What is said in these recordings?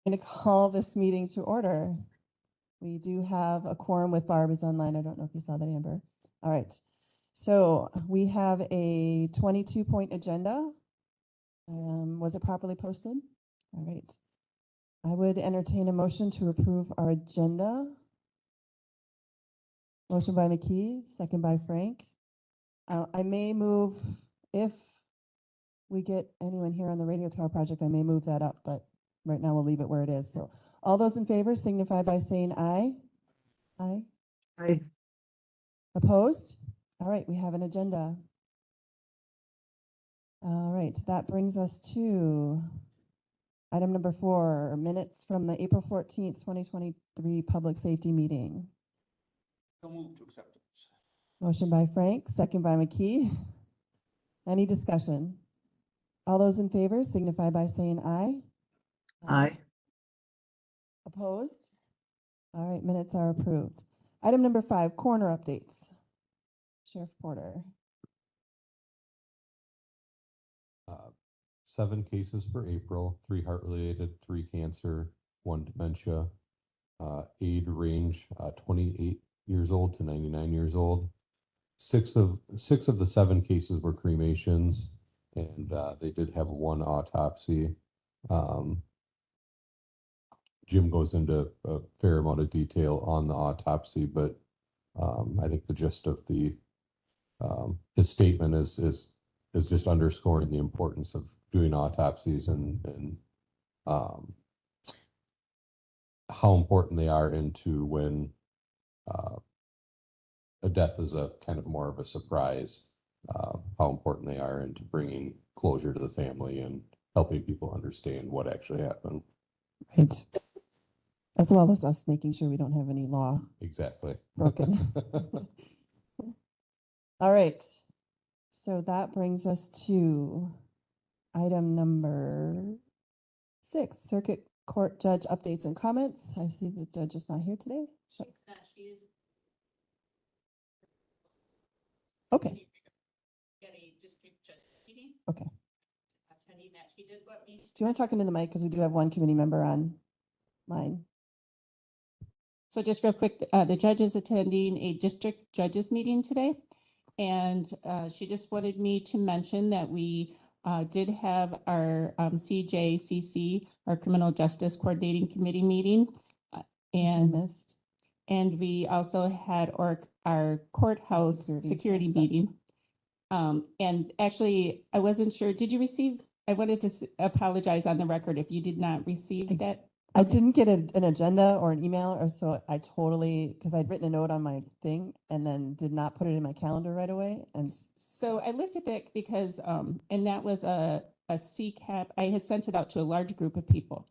I'm going to call this meeting to order. We do have a quorum with Barb is online. I don't know if you saw that, Amber. All right. So we have a 22-point agenda. Was it properly posted? All right. I would entertain a motion to approve our agenda. Motion by McKee, second by Frank. I may move, if we get anyone here on the radio tower project, I may move that up, but right now we'll leave it where it is. So all those in favor signify by saying aye. Aye. Aye. Opposed? All right, we have an agenda. All right, that brings us to item number 4, minutes from the April 14th, 2023 public safety meeting. So move to accept it. Motion by Frank, second by McKee. Any discussion? All those in favor signify by saying aye. Aye. Opposed? All right, minutes are approved. Item number 5, coroner updates. Sheriff Porter. 7 cases for April, 3 heart-related, 3 cancer, 1 dementia. Age range 28 years old to 99 years old. 6 of the 7 cases were cremations, and they did have 1 autopsy. Jim goes into a fair amount of detail on the autopsy, but I think the gist of the his statement is just underscoring the importance of doing autopsies and how important they are into when a death is a kind of more of a surprise, how important they are into bringing closure to the family and helping people understand what actually happened. Right. As well as us making sure we don't have any law Exactly. broken. All right. So that brings us to item number 6, circuit court judge updates and comments. I see the judge is not here today. She's Okay. at a district judge meeting. Okay. Attending that, she did what me. Do you want to talk into the mic, because we do have one committee member online? So just real quick, the judge is attending a district judges meeting today. And she just wanted me to mention that we did have our CJCC, our Criminal Justice Coordinating Committee meeting. And we also had our courthouse security meeting. And actually, I wasn't sure, did you receive, I wanted to apologize on the record if you did not receive that. I didn't get an agenda or an email, or so I totally, because I'd written a note on my thing and then did not put it in my calendar right away. And so I looked at that because, and that was a CCAP. I had sent it out to a large group of people.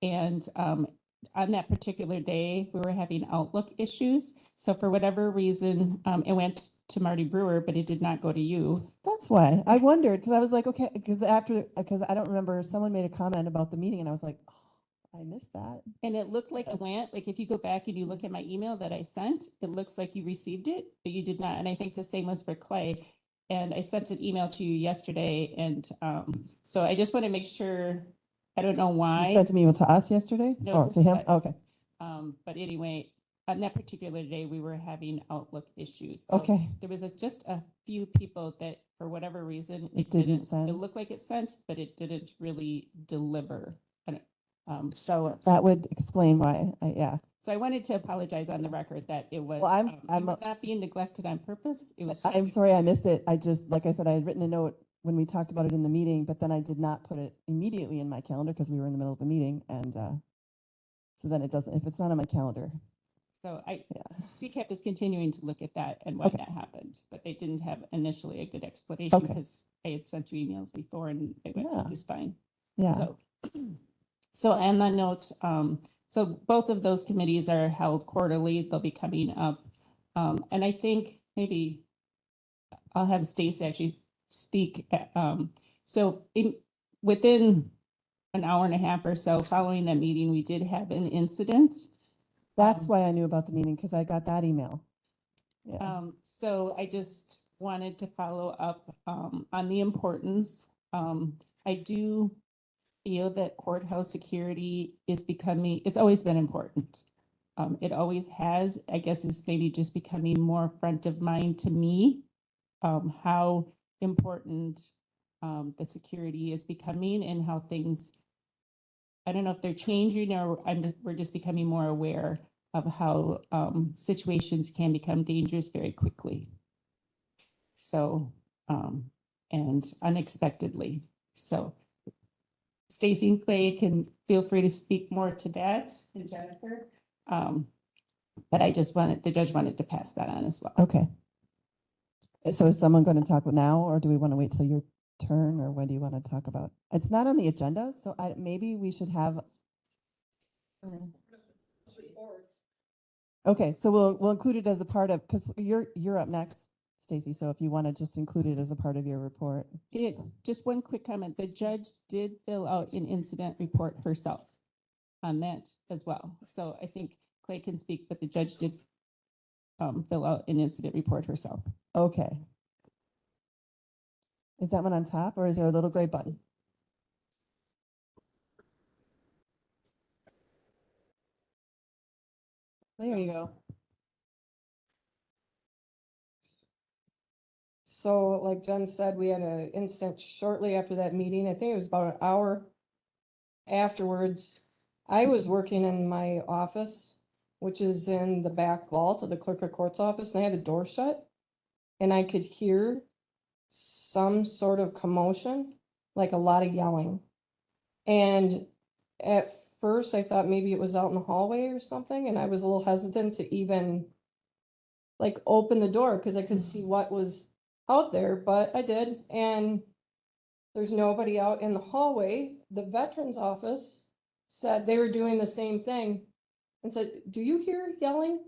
And on that particular day, we were having Outlook issues. So for whatever reason, it went to Marty Brewer, but it did not go to you. That's why I wondered, because I was like, okay, because I don't remember, someone made a comment about the meeting and I was like, oh, I missed that. And it looked like it went, like if you go back and you look at my email that I sent, it looks like you received it, but you did not. And I think the same was for Clay. And I sent an email to you yesterday. And so I just want to make sure, I don't know why. You sent an email to us yesterday? No, to him? Okay. But anyway, on that particular day, we were having Outlook issues. So okay. There was just a few people that, for whatever reason, it didn't send. It looked like it sent, but it didn't really deliver. So that would explain why. Yeah. So I wanted to apologize on the record that it was. Well, I'm not being neglected on purpose. It was. I'm sorry I missed it. I just, like I said, I had written a note when we talked about it in the meeting, but then I did not put it immediately in my calendar because we were in the middle of the meeting, and so then it doesn't. If it's not on my calendar. So CCAP is continuing to look at that and why that happened, but they didn't have initially a good explanation because I had sent you emails before and it went just fine. Yeah. So on that note, so both of those committees are held quarterly. They'll be coming up. And I think maybe I'll have Stacy actually speak. So within an hour and a half or so following that meeting, we did have an incident. That's why I knew about the meeting, because I got that email. Yeah. So I just wanted to follow up on the importance. I do feel that courthouse security is becoming, it's always been important. It always has. I guess it's maybe just becoming more front of mind to me, how important the security is becoming and how things, I don't know if they're changing or we're just becoming more aware of how situations can become dangerous very quickly. So, and unexpectedly. So Stacy and Clay can feel free to speak more to that, and Jennifer. But the judge wanted to pass that on as well. Okay. So is someone going to talk now, or do we want to wait till your turn, or when do you want to talk about? It's not on the agenda, so maybe we should have. Okay, so we'll include it as a part of, because you're up next, Stacy. So if you want to just include it as a part of your report. Just one quick comment. The judge did fill out an incident report herself on that as well. So I think Clay can speak, but the judge did fill out an incident report herself. Okay. Is that one on top, or is there a little gray button? There you go. So like Jen said, we had an incident shortly after that meeting. I think it was about an hour afterwards. I was working in my office, which is in the back vault of the clerk of court's office, and I had the door shut. And I could hear some sort of commotion, like a lot of yelling. And at first I thought maybe it was out in the hallway or something, and I was a little hesitant to even like open the door because I couldn't see what was out there, but I did. And there's nobody out in the hallway. The veterans office said they were doing the same thing and said, "Do you hear yelling?"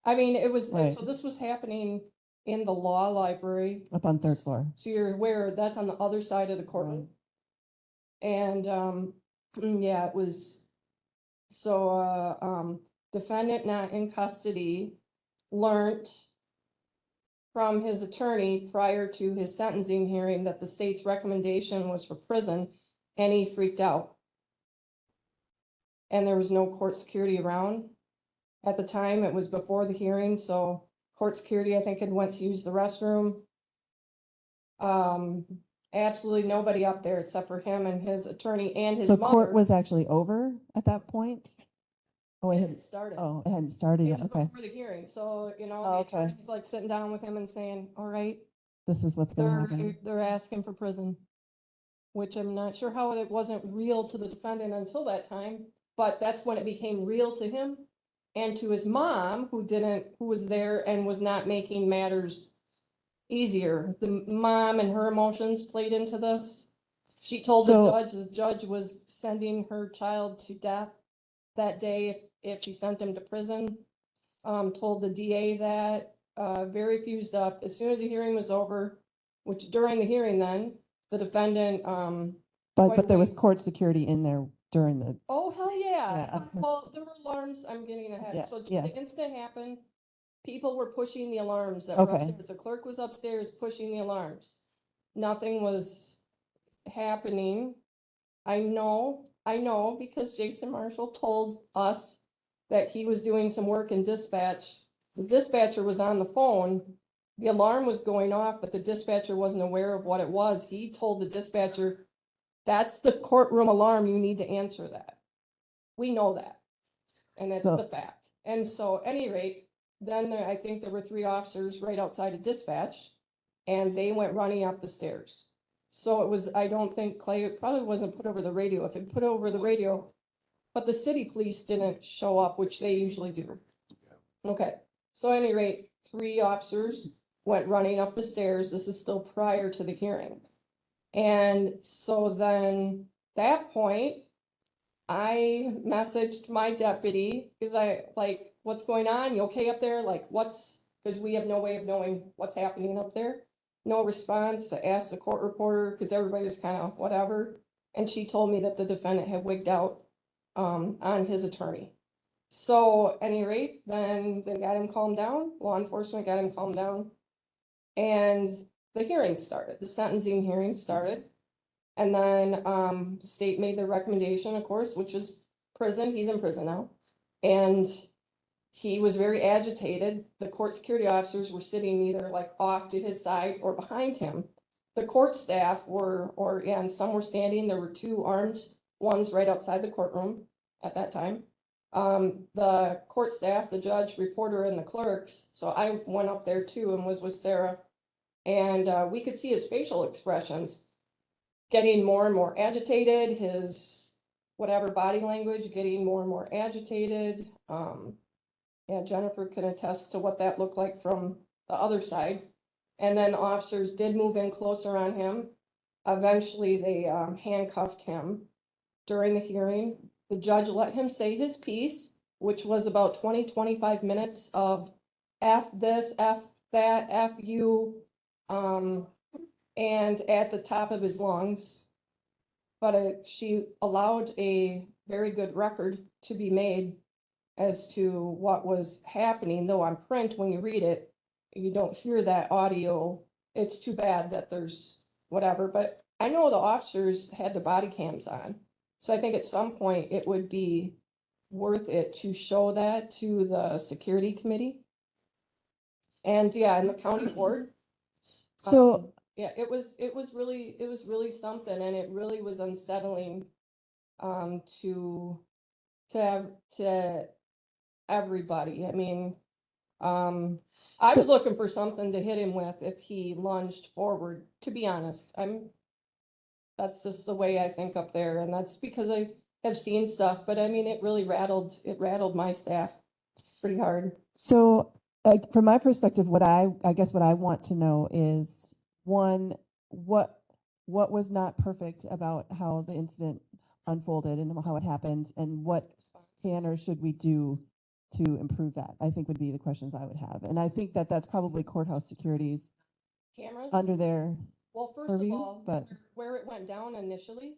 I mean, it was, Right. so this was happening in the law library. Up on third floor. So you're aware that's on the other side of the courtroom. And, yeah, it was, so, defendant not in custody learned from his attorney prior to his sentencing hearing that the state's recommendation was for prison, and he freaked out. And there was no court security around at the time. It was before the hearing, so court security, I think, had went to use the restroom. Absolutely nobody up there except for him and his attorney and his So mother. court was actually over at that point? Oh, It it hadn't hadn't, started. oh, it hadn't started It yet. was Okay. before the hearing, so, you know, Oh, the okay. attorney's like sitting down with him and saying, all right, This is what's going to happen. they're asking for prison. Which I'm not sure how it wasn't real to the defendant until that time, but that's when it became real to him. And to his mom, who was there and was not making matters easier. The mom and her emotions played into this. She told the judge was sending her child to death that day if she sent him to prison. Told the DA that, very fused up. As soon as the hearing was over, which during the hearing then, the defendant, But there was ways- court security in there during the, oh, hell yeah. Yeah. Well, there were alarms. I'm getting ahead. Yeah, So yeah. the incident happened. People were pushing the alarms that Okay. were upstairs. The clerk was upstairs pushing the alarms. Nothing was happening. I know because Jason Marshall told us that he was doing some work in dispatch. The dispatcher was on the phone. The alarm was going off, but the dispatcher wasn't aware of what it was. He told the dispatcher, "That's the courtroom alarm. You need to answer that." We know that. And that's So- the fact. And so at any rate, then I think there were 3 officers right outside of dispatch, and they went running up the stairs. So it was, I don't think Clay, it probably wasn't put over the radio. If it put over the radio, but the city police didn't show up, which they usually do. Okay, so at any rate, 3 officers went running up the stairs. This is still prior to the hearing. And so then that point, I messaged my deputy because I like, "What's going on? You okay up there? Like because we have no way of knowing what's happening up there." No response. I asked the court reporter because everybody was kind of whatever. And she told me that the defendant had wigged out on his attorney. So at any rate, then they got him calmed down. Law enforcement got him calmed down. And the hearing started. The sentencing hearing started. And then, the state made the recommendation, of course, which is prison. He's in prison now. And he was very agitated. The court security officers were sitting either like off to his side or behind him. The court staff were, and some were standing. There were two armed ones right outside the courtroom at that time. The court staff, the judge, reporter, and the clerks. So I went up there too and was with Sarah. And we could see his facial expressions getting more and more agitated, his whatever body language getting more and more agitated. Yeah, Jennifer can attest to what that looked like from the other side. And then the officers did move in closer on him. Eventually, they handcuffed him during the hearing. The judge let him say his piece, which was about 20-25 minutes of F this, F that, F you, and at the top of his lungs. But she allowed a very good record to be made as to what was happening, though on print, when you read it, you don't hear that audio. It's too bad that there's whatever, but I know the officers had the body cams on. So I think at some point it would be worth it to show that to the security committee. And yeah, and the county board. So, Yeah, it was really something, and it really was unsettling to everybody. I mean, I So- was looking for something to hit him with if he lunged forward, to be honest. That's just the way I think up there, and that's because I have seen stuff, but I mean, it really rattled my staff pretty hard. so like from my perspective, what I guess what I want to know is, one, what was not perfect about how the incident unfolded and how it happened, and what can or should we do to improve that? I think would be the questions I would have. And I think that that's probably courthouse security's Cameras? under their, Well, first of purview, all, but- where it went down initially,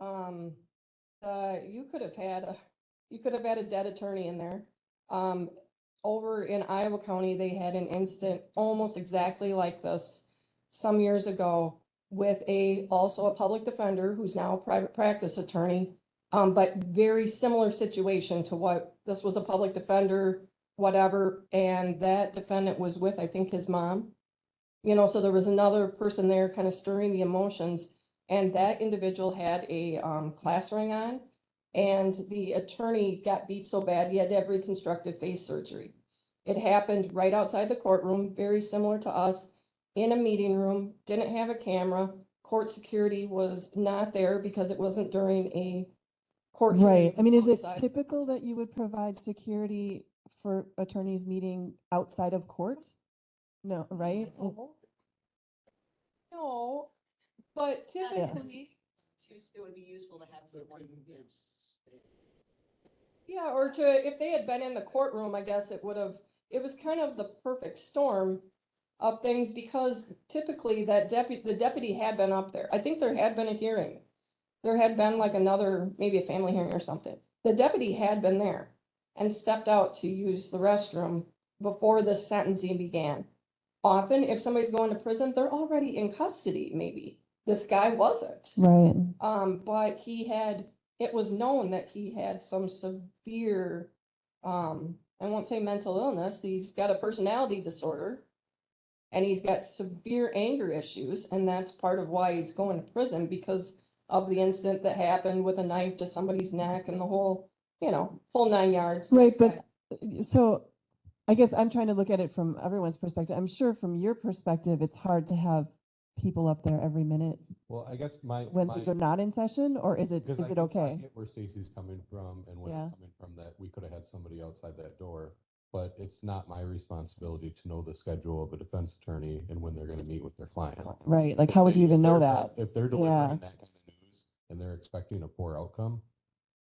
you could have had a dead attorney in there. Over in Iowa County, they had an incident almost exactly like this some years ago with also a public defender who's now a private practice attorney. But very similar situation to what, this was a public defender, whatever, and that defendant was with, I think, his mom. You know, so there was another person there kind of stirring the emotions, and that individual had a class ring on, and the attorney got beat so bad he had to have reconstructive face surgery. It happened right outside the courtroom, very similar to us, in a meeting room, didn't have a camera. Court security was not there because it wasn't during a court hearing. right. I mean, is it outside. typical that you would provide security for attorneys meeting outside of court? No, right? No, but typically, It would be useful to have someone. yeah, or if they had been in the courtroom, I guess it was kind of the perfect storm of things, because typically the deputy had been up there. I think there had been a hearing. There had been like maybe a family hearing or something. The deputy had been there and stepped out to use the restroom before the sentencing began. Often, if somebody's going to prison, they're already in custody, maybe. This guy wasn't. Right. But it was known that he had some severe, I won't say mental illness, he's got a personality disorder. And he's got severe anger issues, and that's part of why he's going to prison, because of the incident that happened with a knife to somebody's neck and the whole 9 yards. Right, That's but so I guess I'm trying to look at it from everyone's perspective. I'm sure from your perspective, it's hard to have people up there every minute Well, I guess when things are not in session, or is it because I okay? get where Stacy's coming from and where Yeah. you're coming from, that we could have had somebody outside that door. But it's not my responsibility to know the schedule of a defense attorney and when they're gonna meet with their client. Right, like how would you even know that? If they're Yeah. delivering that kind of news and they're expecting a poor outcome,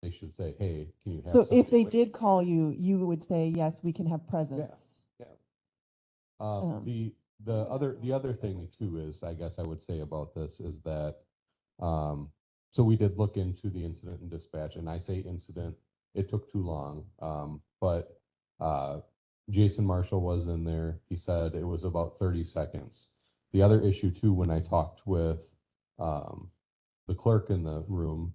they should say, hey, can you have So if somebody they with did me?" call you, you would say, yes, we can have presence. The other thing too is, I guess I would say about this is that, so we did look into the incident and dispatch, and I say incident, it took too long. But Jason Marshall was in there. He said it was about 30 seconds. The other issue too, when I talked with the the clerk in the room,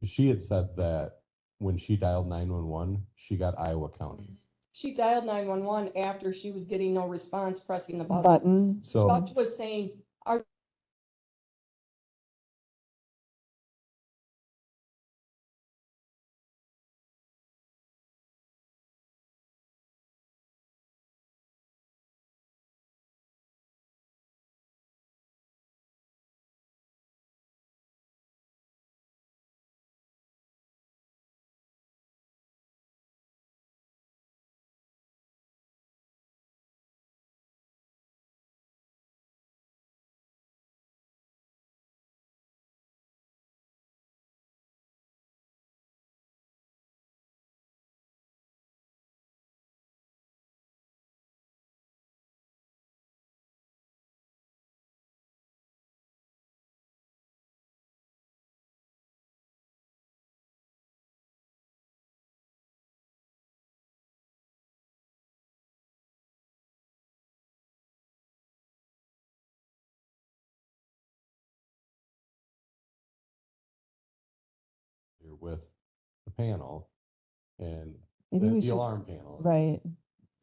she had said that when she dialed 911, she got Iowa County. She dialed 911 after she was getting no response, pressing the buzzer. Button. So Judge was saying, are you're with the panel and Maybe we the should, alarm panel right.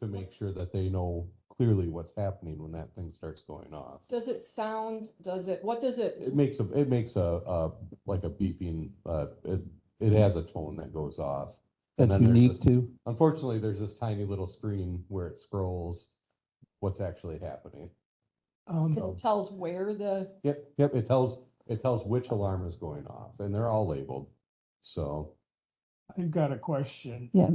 to make sure that they know clearly what's happening when that thing starts going off. does it sound, what does it? It makes like a beeping, it has a tone that goes off. And That's then there's unique this, to, unfortunately, there's this tiny little screen where it scrolls what's actually happening. It tells where the, Yep, it tells which alarm is going off and they're all labeled. So, I've got a question. Yeah.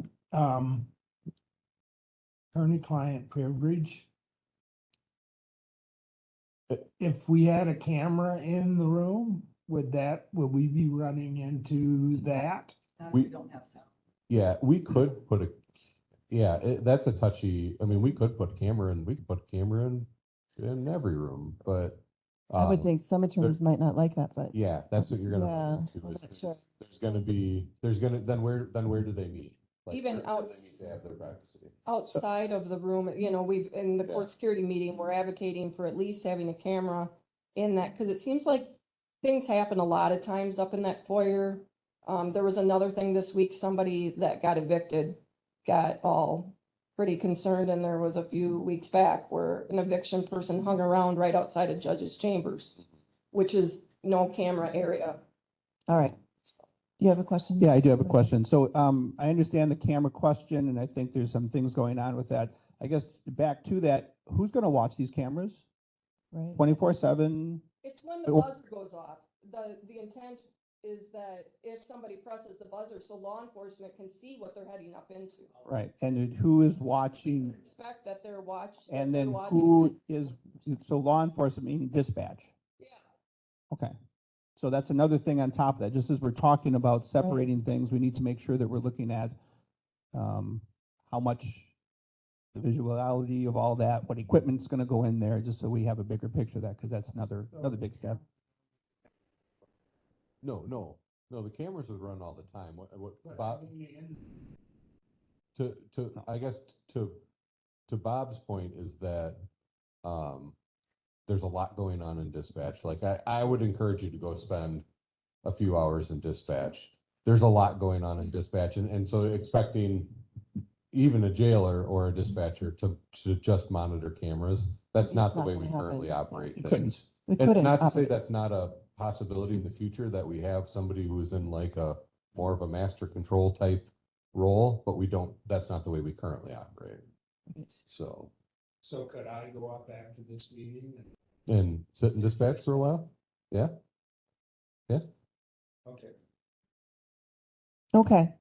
Attorney-client privilege. Uh, If we had a camera in the room, would we be running into that? Not if We- we don't have sound. yeah, we could put that's a touchy, I mean, we could put a camera in every room, but. I would um, think some attorneys might not like that, but Yeah, that's what you're gonna Yeah, run into I'm is not sure. then where do they meet? Like, Even where do they need to outs- have their privacy? outside of the room, we've, in the court security meeting, we're advocating for at least having a camera in that, because it seems like things happen a lot of times up in that foyer. There was another thing this week, somebody that got evicted got all pretty concerned, and there was a few weeks back where an eviction person hung around right outside of judge's chambers, which is no camera area. all right. You have a question? yeah, I do have a question. So, I understand the camera question, and I think there's some things going on with that. I guess back to that, who's gonna watch these cameras? Right. 24/7? It's when the Oh. buzzer goes off. The intent is that if somebody presses the buzzer, so law enforcement can see what they're heading up into. Right, and then who is watching? Expect that they're watching. And then who is, so law enforcement meaning dispatch? Yeah. Okay. So that's another thing on top of that. Just as we're talking about separating things, we need to make sure that we're looking at how much the visuality of all that, what equipment's gonna go in there, just so we have a bigger picture of that, because that's another big step. No, the cameras would run all the time. Bob, I guess to Bob's point is that, there's a lot going on in dispatch. Like I would encourage you to go spend a few hours in dispatch. There's a lot going on in dispatch and so expecting even a jailer or a dispatcher to just monitor cameras, that's It's not the not way gonna we currently happen. operate You couldn't. things. We And couldn't not to say operate. that's not a possibility in the future, that we have somebody who's in like a more of a master control type role, but that's not the way we currently operate. So, So could I go up after this meeting? and sit in dispatch for a while? Yeah, Okay. Okay.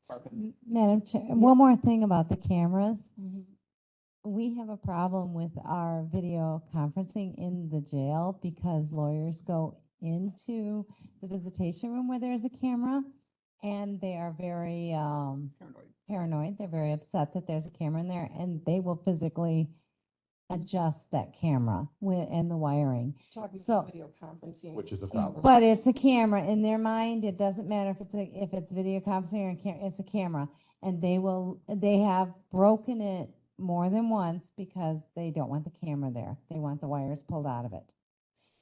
Madam Chair, one more thing about the cameras. Mm-hmm. We have a problem with our video conferencing in the jail because lawyers go into the visitation room where there's a camera and they are very paranoid. They're very upset that there's a camera in there and they will physically adjust that camera and the wiring. Talking So- about video conferencing. which is a problem. But it's a camera. In their mind, it doesn't matter if it's video conferencing or it's a camera. And they have broken it more than once because they don't want the camera there. They want the wires pulled out of it.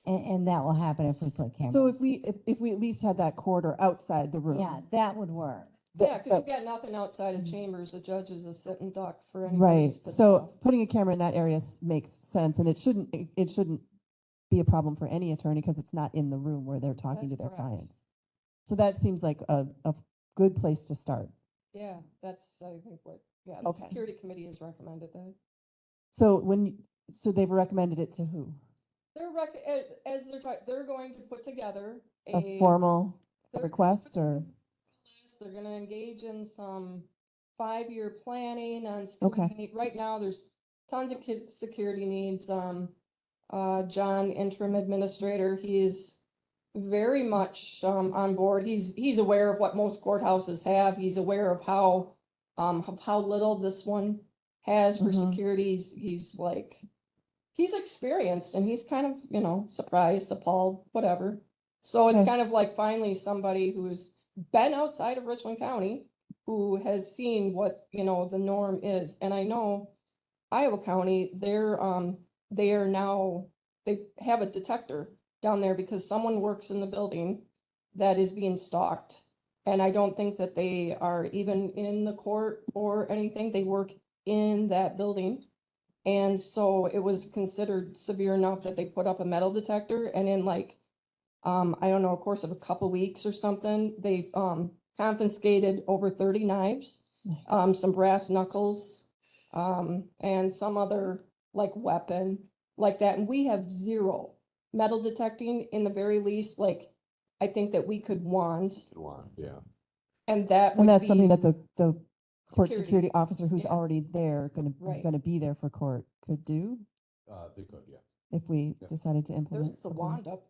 And that will happen if we put cameras. So if we at least had that corridor outside the room. Yeah, that would work. Yeah, because that- you got nothing outside of chambers. The judge is a sitting duck for anybody. Right, who's pissed so off. putting a camera in that area makes sense, and it shouldn't be a problem for any attorney because it's not in the room where they're talking to That's their correct. clients. So that seems like a good place to start. Yeah, that's, I think what, yeah, the Okay. security committee has recommended that. So so they've recommended it to who? They're as they're going to put together A formal they're- request or? They're gonna engage in some 5-year planning on Okay. security. Right now, there's tons of security needs. John, interim administrator, he's very much, on board. He's aware of what most courthouses have. He's aware of how little this one has for Mhm. security. He's experienced and he's kind of, surprised, appalled, whatever. So it's Okay. kind of like finally somebody who's been outside of Richland County, who has seen what, the norm is. And I know Iowa County, they have a detector down there because someone works in the building that is being stalked. And I don't think that they are even in the court or anything. They work in that building. And so it was considered severe enough that they put up a metal detector, and in I don't know, a course of a couple weeks or something, they confiscated over 30 knives, Nice. some brass knuckles, and some other weapon like that. And we have zero metal detecting in the very least. I think that we could wand, Yeah. and that And would that's something be that the court security. security officer who's Yeah. already there, Right. gonna be there for court could do They could, yeah. if we Yeah. decided to implement There's a something. wand up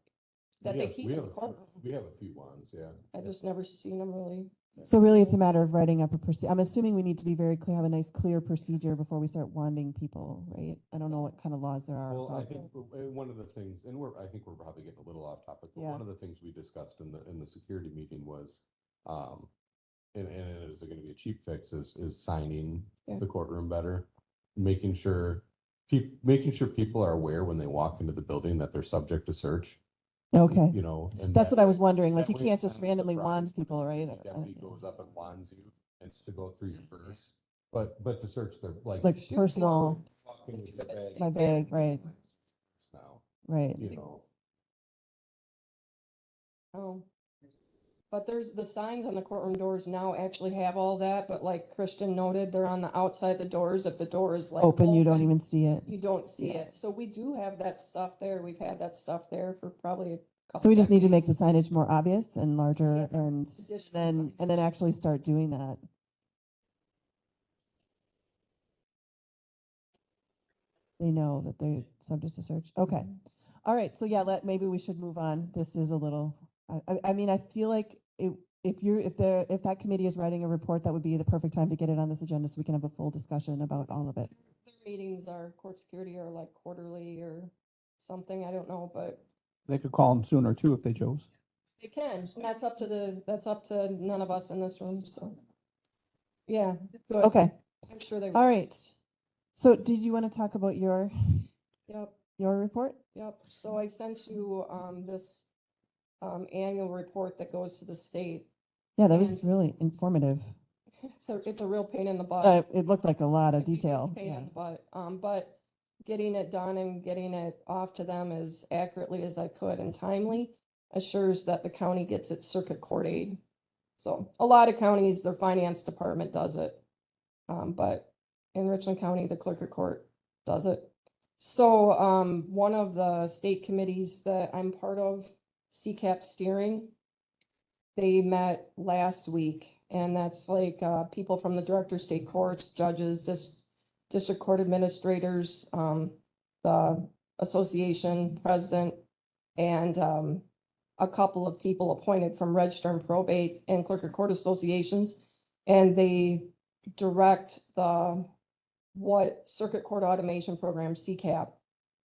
that We they have- keep we in have the a few- courtroom. We have a few ones, yeah. I just never seen them really. So really, it's a matter of writing up a procedure. I'm assuming we need to be very clear, have a nice, clear procedure before we start wanding people, right? I don't know what kind of laws there are. Well, I about- think one of the things, and I think we're probably getting a little off topic, but Yeah. one of the things we discussed in the security meeting was, and is it gonna be a cheap fix, is signing Yeah. the courtroom better, making sure people are aware when they walk into the building that they're subject to search, Okay, and that's that what I way- was wondering, like, that you way can't it's just not a randomly surprise wand when the people, right? security deputy goes up and wands you, and it's to go through your purse, but to search their, Like Shoot, personal, walking with your bag. my bag, right, Now, right. Oh. But there's the signs on the courtroom doors now actually have all that, but like Christian noted, they're on the outside the doors. If the door is Open, you don't even see it. You don't see Yeah. it. So we do have that stuff there. We've had that stuff there for probably a couple. So we just need to make the decades. signage more obvious and larger Yeah, and additional then signage. actually start doing that. They know that they're subject to search. Okay. All right. So yeah, maybe we should move on. This is a little, I mean, I feel like if that committee is writing a report, that would be the perfect time to get it on this agenda so we can have a full discussion about all of it. Their meetings are, court security are like quarterly or something. I don't know, but They could call them sooner too if they chose. they can. And that's up to none of us in this room. So. Yeah. Good. Okay. I'm sure they. All right. So did you want to talk about your Yep. report? Yep, so I sent you, this, annual report that goes to the state. Yeah, that was And- really informative. It's a real pain in the butt. It looked like a lot of It's a huge detail. pain Yeah. in the butt, but getting it done and getting it off to them as accurately as I could and timely assures that the county gets its circuit court aid. So a lot of counties, their finance department does it. But in Richland County, the clerk of court does it. So, one of the state committees that I'm part of, CCAP steering, they met last week, and that's people from the director of state courts, judges, district court administrators, the association president, and, a couple of people appointed from register and probate and clerk of court associations. And they direct what circuit court automation program, CCAP,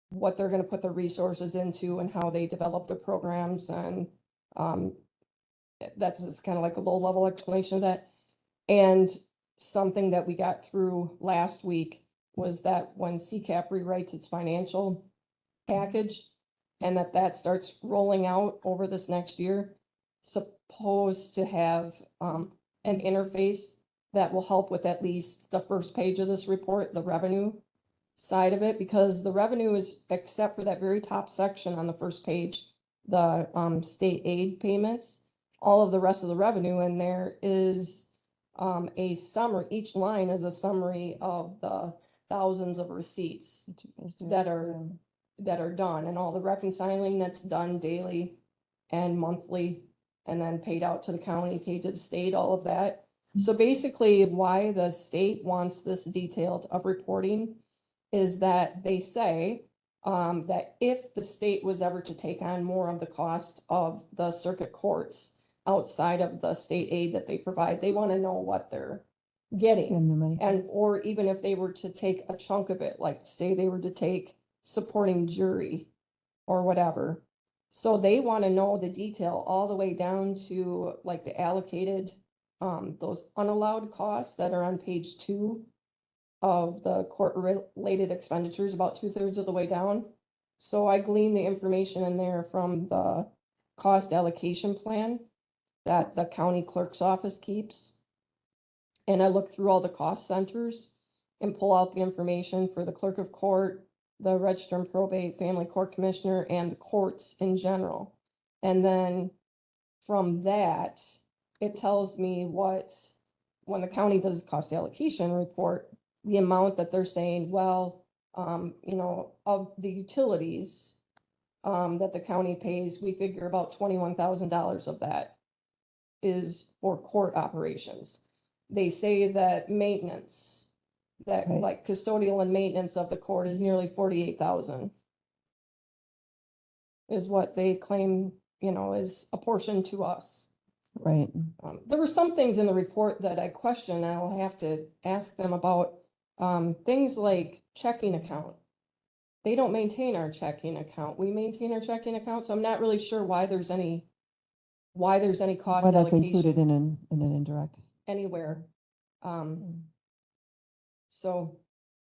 what they're gonna put the resources into and how they develop the programs, and that's just kind of like a low-level explanation of that. And something that we got through last week was that when CCAP rewrites its financial package, and that starts rolling out over this next year, supposed to have, an interface that will help with at least the first page of this report, the revenue side of it, because the revenue is, except for that very top section on the first page, the, state aid payments, all of the rest of the revenue in there is, a summary, each line is a summary of the thousands of receipts That you guys do. that are done, and all the reconciling that's done daily and monthly, and then paid out to the county, paid to the state, all of that. So basically, why the state wants this detailed of reporting is that they say, that if the state was ever to take on more of the cost of the circuit courts outside of the state aid that they provide, they want to know what they're getting. Getting the money. And, or even if they were to take a chunk of it, like say they were to take supporting jury or whatever. So they want to know the detail all the way down to like the allocated, those unallowed costs that are on page 2 of the court-related expenditures, about 2/3 of the way down. So I gleaned the information in there from the cost allocation plan that the county clerk's office keeps. And I look through all the cost centers and pull out the information for the clerk of court, the register and probate, family court commissioner, and the courts in general. And then from that, it tells me what, when the county does cost allocation report, the amount that they're saying, well, of the utilities that the county pays, we figure about $21,000 of that is for court operations. They say that maintenance, that Right. like custodial and maintenance of the court is nearly 48,000. Is what they claim, is apportioned to us. Right. There were some things in the report that I question, I'll have to ask them about, things like checking account. They don't maintain our checking account. We maintain our checking account, so I'm not really sure why there's any cost Why that's included allocation in an indirect. anywhere. So,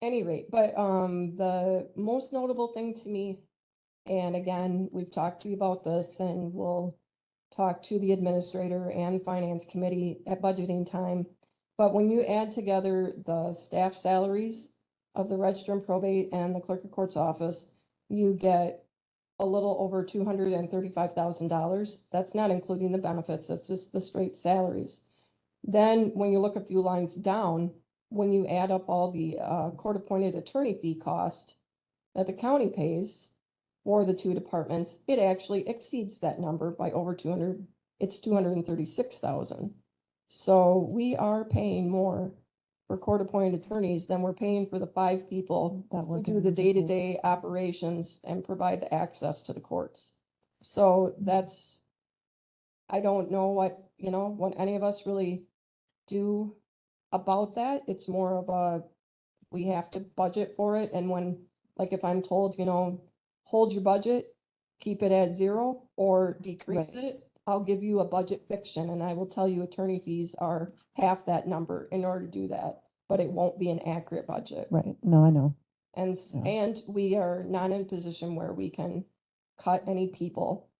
any rate, but, the most notable thing to me, and again, we've talked to you about this and we'll talk to the administrator and finance committee at budgeting time. But when you add together the staff salaries of the register and probate and the clerk of court's office, you get a little over $235,000. That's not including the benefits, that's just the straight salaries. Then when you look a few lines down, when you add up all the court-appointed attorney fee cost that the county pays for the two departments, it actually exceeds that number by over 200, it's 236,000. So we are paying more for court-appointed attorneys than we're paying for the 5 people That who work do in the the business. day-to-day operations and provide the access to the courts. So that's, I don't know what any of us really do about that. It's more of a, we have to budget for it. And when, like, if I'm told, hold your budget, keep it at 0 or decrease Right. it, I'll give you a budget fiction and I will tell you attorney fees are half that number in order to do that, but it won't be an accurate budget. Right. No, I know. And, Yeah. and we are not in a position where we can cut any people.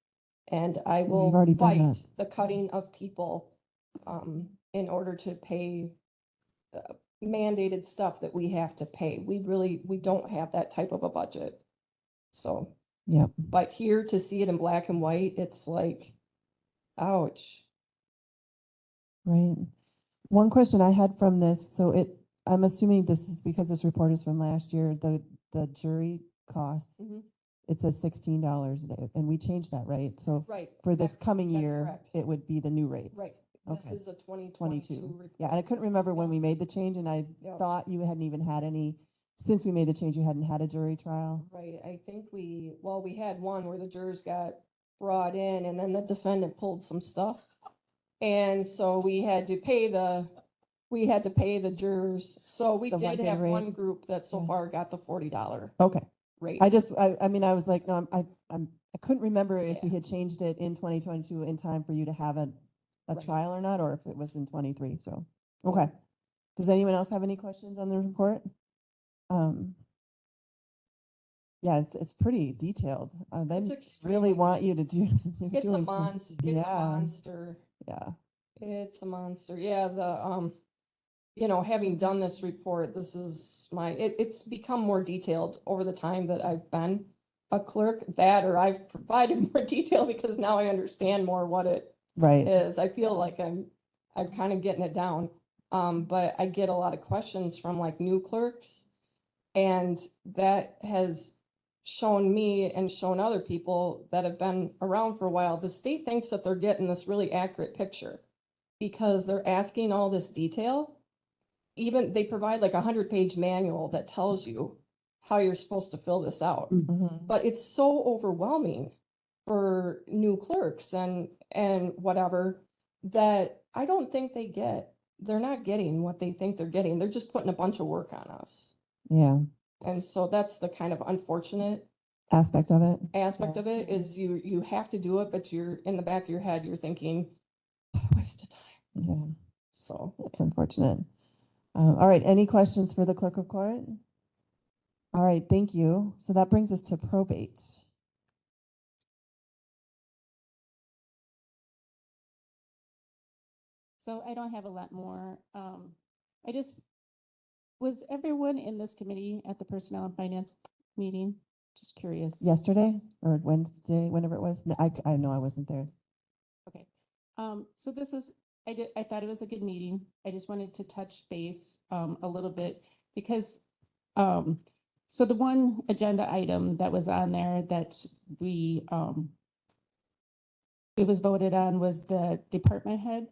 And I We've will already done that. fight the cutting of people, in order to pay mandated stuff that we have to pay. We don't have that type of a budget. So, Yep. but here to see it in black and white, it's like, ouch. Right. One question I had from this, so I'm assuming this is because this report is from last year, the jury costs, Mhm. it says $16 a day, and we changed that, right? So Right. for this that- coming that's year, correct. it would be the new rates. Right. This Okay. is a 2022 report. Yeah, and I couldn't remember when we made the change, and I Yep. thought you hadn't even had any, since we made the change, you hadn't had a jury trial. Right, I think we had one where the jurors got brought in and then the defendant pulled some stuff. And so we had to pay the jurors. So we The did one-day have rate. one group that so Yeah. far got the $40 Okay. rate. I mean, I was like, no, I couldn't remember if we Yeah. had changed it in 2022 in time for you to have a Right. trial or not, or if it was in 23, so, okay. Does anyone else have any questions on the report? Yeah, it's pretty detailed. They It's really extremely want you to do. you're It's a doing some- monster, it's a Yeah, monster. yeah, It's a monster. Yeah, having done this report, this is it's become more detailed over the time that I've been a clerk, that, or I've provided more detail because now I understand more what it right. is. I feel like I'm kind of getting it down. But I get a lot of questions from like new clerks, and that has shown me and shown other people that have been around for a while, the state thinks that they're getting this really accurate picture because they're asking all this detail. Even they provide like 100-page manual that tells you how you're supposed to fill this out. Mhm. But it's so overwhelming for new clerks and whatever, that I don't think they're not getting what they think they're getting. They're just putting a bunch of work on us. Yeah, And so that's the kind of unfortunate aspect of it. aspect of it, is you have to do it, but you're in the back of your head, you're thinking, what a waste of time. Yeah, So it's unfortunate. All right, any questions for the clerk of court? All right, thank you. So that brings us to probate. So I don't have a lot more. Was everyone in this committee at the Personnel and Finance meeting? Just curious. Yesterday or Wednesday, whenever it was? No, I know I wasn't there. Okay. So I thought it was a good meeting. I just wanted to touch base, a little bit because, so the one agenda item that was on there that it was voted on was the department head,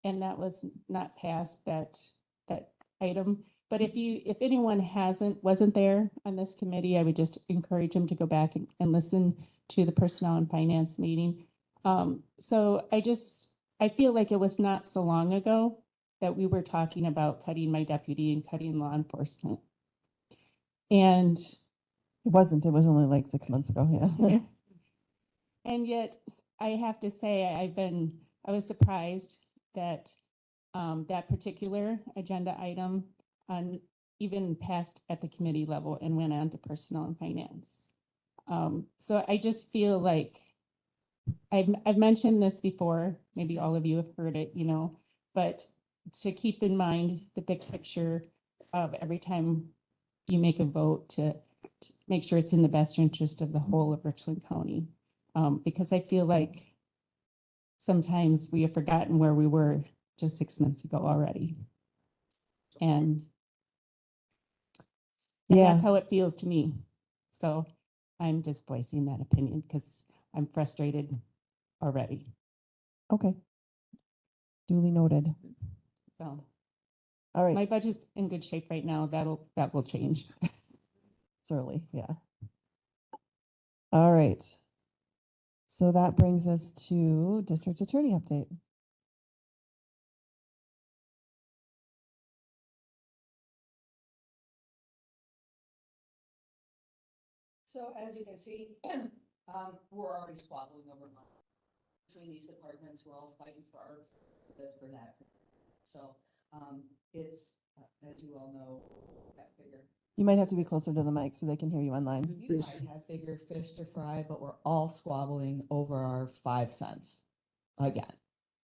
and that was not passed, that item. But if anyone wasn't there on this committee, I would just encourage them to go back and listen to the Personnel and Finance meeting. So I feel like it was not so long ago that we were talking about cutting my deputy and cutting law enforcement. And It wasn't. It was only like 6 months ago. Yeah. and yet I have to say I was surprised that that particular agenda item even passed at the committee level and went on to Personnel and Finance. So I just feel like I've mentioned this before, maybe all of you have heard it, but to keep in mind the big picture of every time you make a vote to make sure it's in the best interest of the whole of Richland County. Because I feel like sometimes we have forgotten where we were just 6 months ago already. And Yeah. that's how it feels to me. So I'm just voicing that opinion because I'm frustrated already. Okay. Duly noted. So All right. my budget's in good shape right now. That will change. It's early. Yeah. All right. So that brings us to district attorney update. So as you can see, we're already squabbling over money between these departments. We're all fighting for this, for that. So, it's, as you all know, that figure. You might have to be closer to the mic so they can hear you online. You might have bigger fish to fry, but we're all squabbling over our 5 cents. Again,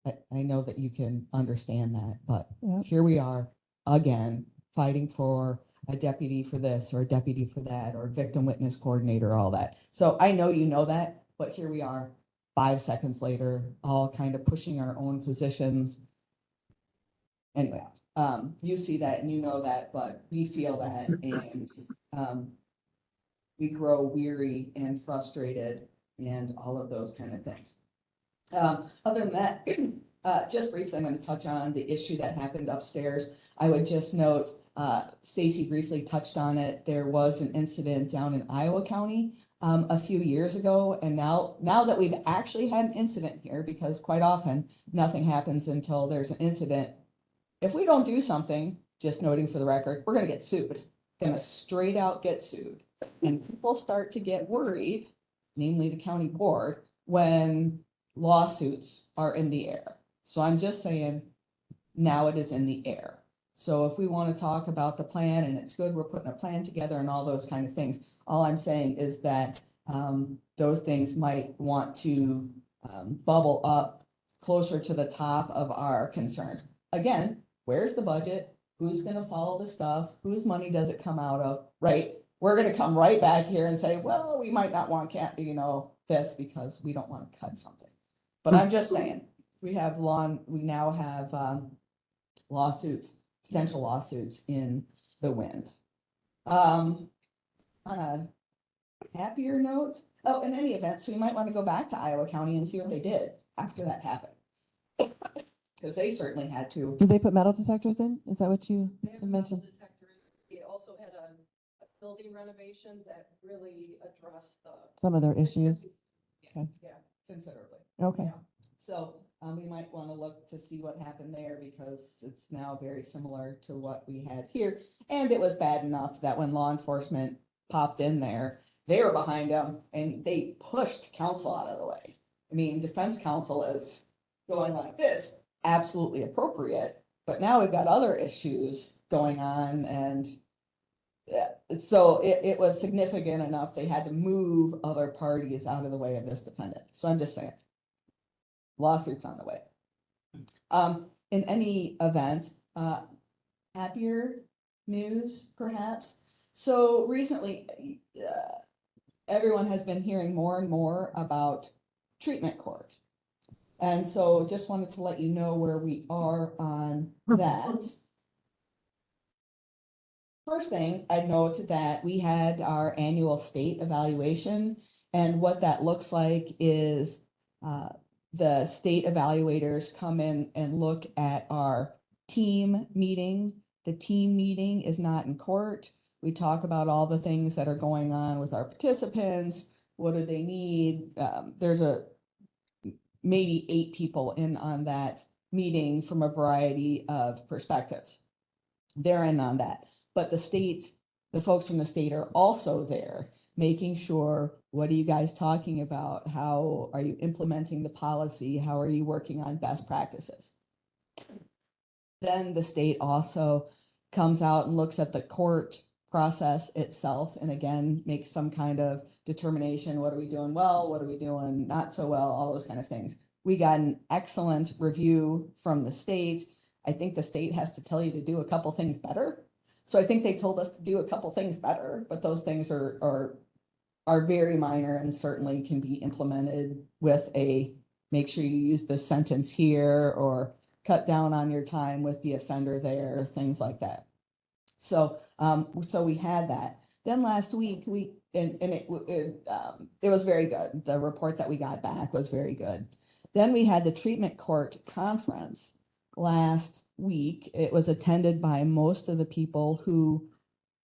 I know that you can understand that, but Yep. here we are again, fighting for a deputy for this or a deputy for that, or victim witness coordinator, all that. So I know you know that, but here we are 5 seconds later, all kind of pushing our own positions. Anyway, you see that and you know that, but we feel that, and we grow weary and frustrated and all of those kind of things. Other than that, just briefly, I'm going to touch on the issue that happened upstairs. I would just note, Stacy briefly touched on it. There was an incident down in Iowa County a few years ago, and now that we've actually had an incident here, because quite often nothing happens until there's an incident. If we don't do something, just noting for the record, we're going to get sued. Going to straight out get sued. And people start to get worried, namely the county board, when lawsuits are in the air. So I'm just saying, now it is in the air. So if we want to talk about the plan and it's good, we're putting a plan together and all those kind of things. All I'm saying is that those things might want to bubble up closer to the top of our concerns. Again, where's the budget? Who's going to follow the stuff? Whose money does it come out of? Right? We're going to come right back here and say, well, we might not want this because we don't want to cut something. But I'm just saying, we now have lawsuits, potential lawsuits in the wind. On a happier note, oh, in any event, so we might want to go back to Iowa County and see what they did after that happened. Because they certainly had to. Did they put metal detectors in? Is that what you mentioned? We also had a building renovation that really addressed Some of their issues? Okay. Yeah, considerably. Okay. Yeah. So we might want to look to see what happened there because it's now very similar to what we had here. And it was bad enough that when law enforcement popped in there, they were behind them and they pushed counsel out of the way. I mean, defense counsel is going like this, absolutely appropriate, but now we've got other issues going on and so it was significant enough. They had to move other parties out of the way of this defendant. So I'm just saying. Lawsuits on the way. In any event, happier news, perhaps. So recently, everyone has been hearing more and more about treatment court. And so just wanted to let you know where we are on that. First thing, I'd note that we had our annual state evaluation, and what that looks like is the state evaluators come in and look at our team meeting. The team meeting is not in court. We talk about all the things that are going on with our participants. What do they need? There's maybe 8 people in on that meeting from a variety of perspectives. They're in on that. But the folks from the state are also there, making sure, what are you guys talking about? How are you implementing the policy? How are you working on best practices? Then the state also comes out and looks at the court process itself and again, makes some kind of determination. What are we doing well? What are we doing not so well? All those kind of things. We got an excellent review from the state. I think the state has to tell you to do a couple things better. So I think they told us to do a couple things better, but those things are very minor and certainly can be implemented with make sure you use this sentence here or cut down on your time with the offender there, things like that. So we had that. Then last week it was very good. The report that we got back was very good. Then we had the treatment court conference last week. It was attended by most of the people who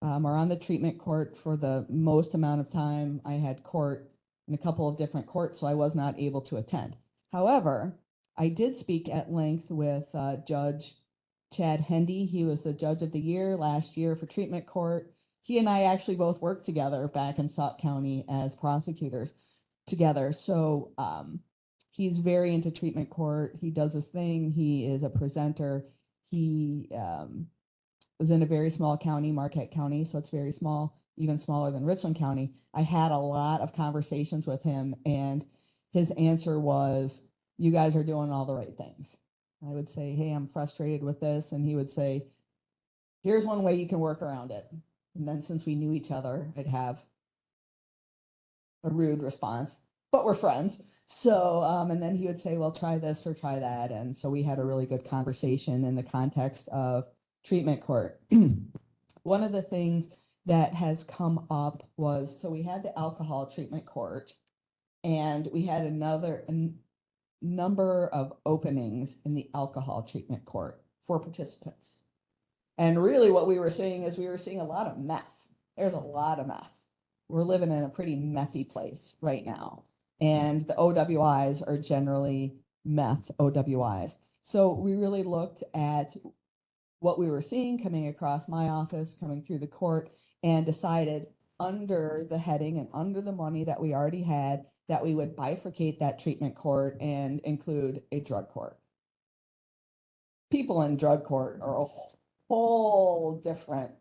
are on the treatment court for the most amount of time. I had court in a couple of different courts, so I was not able to attend. However, I did speak at length with Judge Chad Hendy. He was the judge of the year last year for treatment court. He and I actually both worked together back in Sauk County as prosecutors together. So he's very into treatment court. He does his thing. He is a presenter. He was in a very small county, Marquette County, so it's very small, even smaller than Richland County. I had a lot of conversations with him, and his answer was, you guys are doing all the right things. I would say, hey, I'm frustrated with this. And he would say, here's one way you can work around it. And then since we knew each other, I'd have a rude response, but we're friends. So, and then he would say, well, try this or try that. And so we had a really good conversation in the context of treatment court. One of the things that has come up was, so we had the alcohol treatment court, and we had a number of openings in the alcohol treatment court for participants. And really what we were seeing is we were seeing a lot of meth. There's a lot of meth. We're living in a pretty methy place right now. And the OWIs are generally meth OWIs. So we really looked at what we were seeing coming across my office, coming through the court, and decided under the heading and under the money that we already had, that we would bifurcate that treatment court and include a drug court. People in drug court are whole different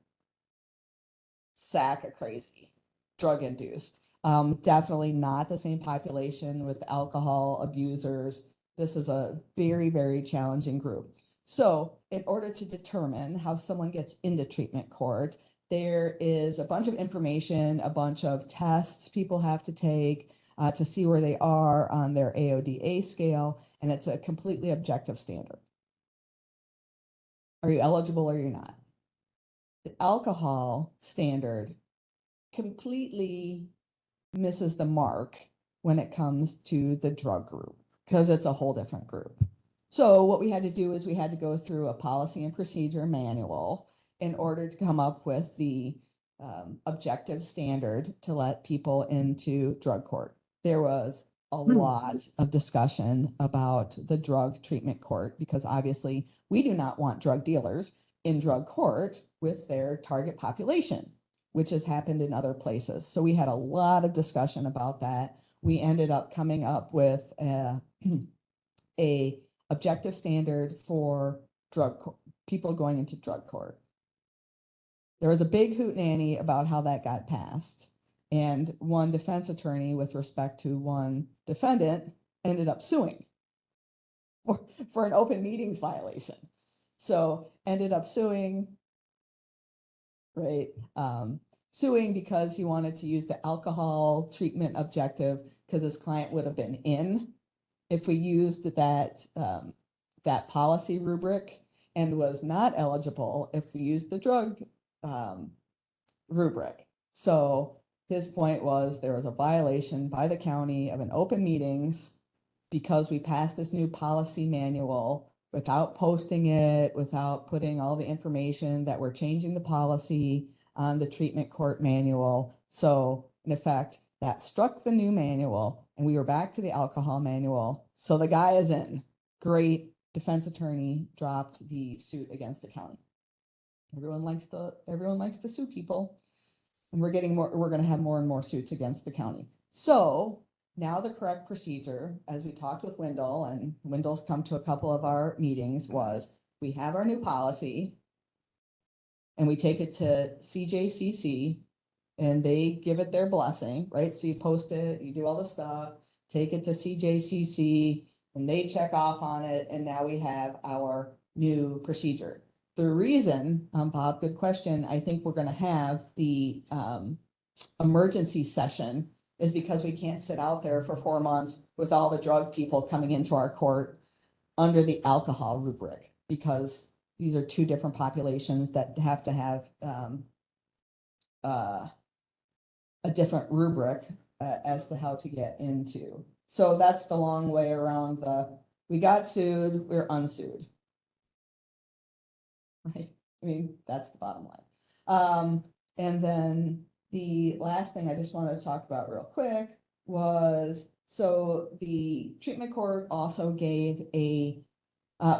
sack of crazy, drug induced. Definitely not the same population with alcohol abusers. This is a very, very challenging group. So in order to determine how someone gets into treatment court, there is a bunch of information, a bunch of tests people have to take to see where they are on their AODA scale, and it's a completely objective standard. Are you eligible or you're not? The alcohol standard completely misses the mark when it comes to the drug group because it's a whole different group. So what we had to do is we had to go through a policy and procedure manual in order to come up with the objective standard to let people into drug court. There was a lot of discussion about the drug treatment court because obviously we do not want drug dealers in drug court with their target population, which has happened in other places. So we had a lot of discussion about that. We ended up coming up with a objective standard for people going into drug court. There was a big hootenanny about how that got passed. And one defense attorney with respect to one defendant ended up suing for an open meetings violation. So ended up suing, right? Suing because he wanted to use the alcohol treatment objective because his client would have been in if we used that policy rubric, and was not eligible if we used the drug rubric. So his point was there was a violation by the county of an open meetings because we passed this new policy manual without posting it, without putting all the information that we're changing the policy on the treatment court manual. So in effect, that struck the new manual and we were back to the alcohol manual. So the guy is in. Great. Defense attorney dropped the suit against the county. Everyone likes to sue people. And we're going to have more and more suits against the county. So now the correct procedure, as we talked with Wendell, and Wendell's come to a couple of our meetings, was we have our new policy and we take it to CJCC and they give it their blessing, right? So you post it, you do all the stuff, take it to CJCC and they check off on it. And now we have our new procedure. The reason, Bob, good question, I think we're going to have the emergency session is because we can't sit out there for 4 months with all the drug people coming into our court under the alcohol rubric, because these are two different populations that have to have a different rubric as to how to get into. So that's the long way around we got sued, we're unsued. Right? I mean, that's the bottom line. And then the last thing I just wanted to talk about real quick was, so the treatment court also gave a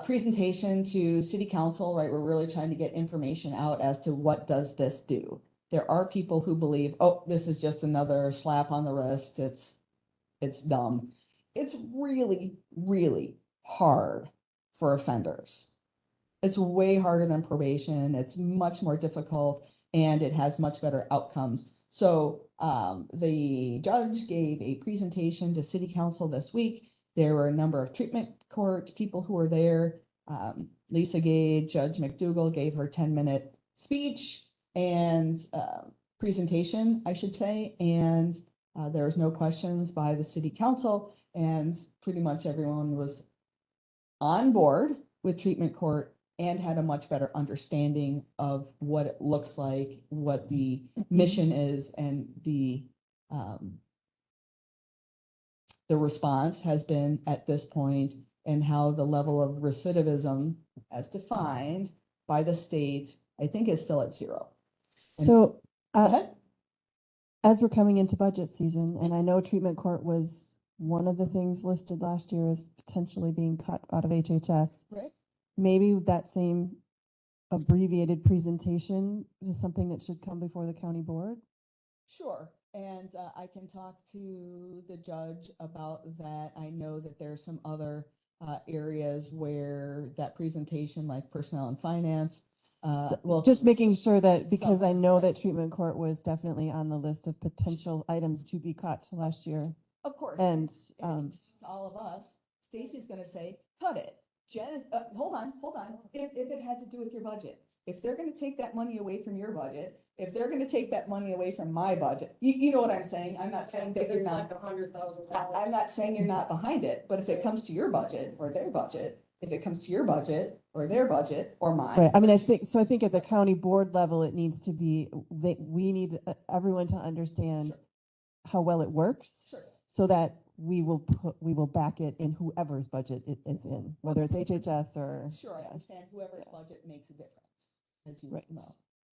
presentation to city council, right? We're really trying to get information out as to what does this do. There are people who believe, oh, this is just another slap on the wrist. It's dumb. It's really, really hard for offenders. It's way harder than probation. It's much more difficult and it has much better outcomes. So the judge gave a presentation to city council this week. There were a number of treatment court people who were there. Lisa Gage, Judge McDougall gave her 10-minute speech and presentation, I should say. And there was no questions by the city council and pretty much everyone was on board with treatment court and had a much better understanding of what it looks like, what the mission is, and the response has been at this point, and how the level of recidivism as defined by the state, I think is still at 0. So Go ahead. as we're coming into budget season, and I know treatment court was one of the things listed last year as potentially being cut out of HHS. Right. Maybe that same abbreviated presentation is something that should come before the county board. Sure, and I can talk to the judge about that. I know that there's some other areas where that presentation, like personnel and finance, Well, Just making sure that, because I some- know that treatment court was definitely on the list of potential items to be cut last year. Of course. And, if it's to all of us, Stacy's gonna say, cut it. Jen, hold on. If it had to do with your budget, if they're gonna take that money away from your budget, if they're gonna take that money away from my budget, you know what I'm saying? I'm not saying that you're not, I'm not saying you're not behind it, but if it comes to your budget or their budget, if it comes to your budget or their budget or mine. right, I mean, I think at the county board level, it needs to be, we need everyone to understand how well it works, Sure. so that we will back it in whoever's budget it is in, whether it's HHS or. Sure, I yeah. understand whoever's budget makes a difference, as you Right. know.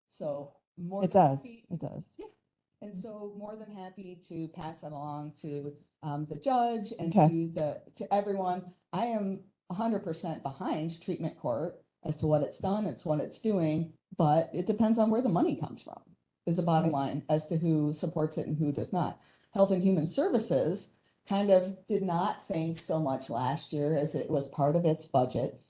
So more. It than does, happy- it does. Yeah, and so more than happy to pass it along to the judge and Okay. to everyone. I am 100% behind treatment court as to what it's done, it's what it's doing, but it depends on where the money comes from, is the bottom Right. line as to who supports it and who does not. Health and Human Services kind of did not think so much last year as it was part of its budget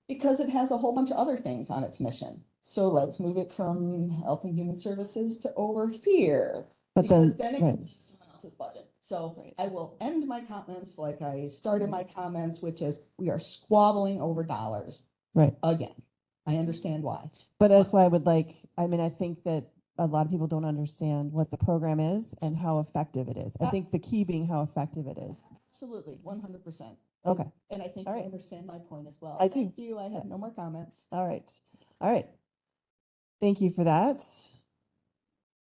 because it has a whole bunch of other things on its mission. So let's move it from Health and Human Services to over here. But Because then, then it right, gets into someone else's budget. So Right. I will end my comments like I started my comments, which is we are squabbling over dollars right. again. I understand why. But that's why I would like, I mean, I think that a lot of people don't understand what the program is and how effective it is. I think the key being how effective it is. Absolutely, 100%. Okay, And I think All you right. understand my point as well. I do. Thank you. I have no Yes. more comments. all right, all right. Thank you for that.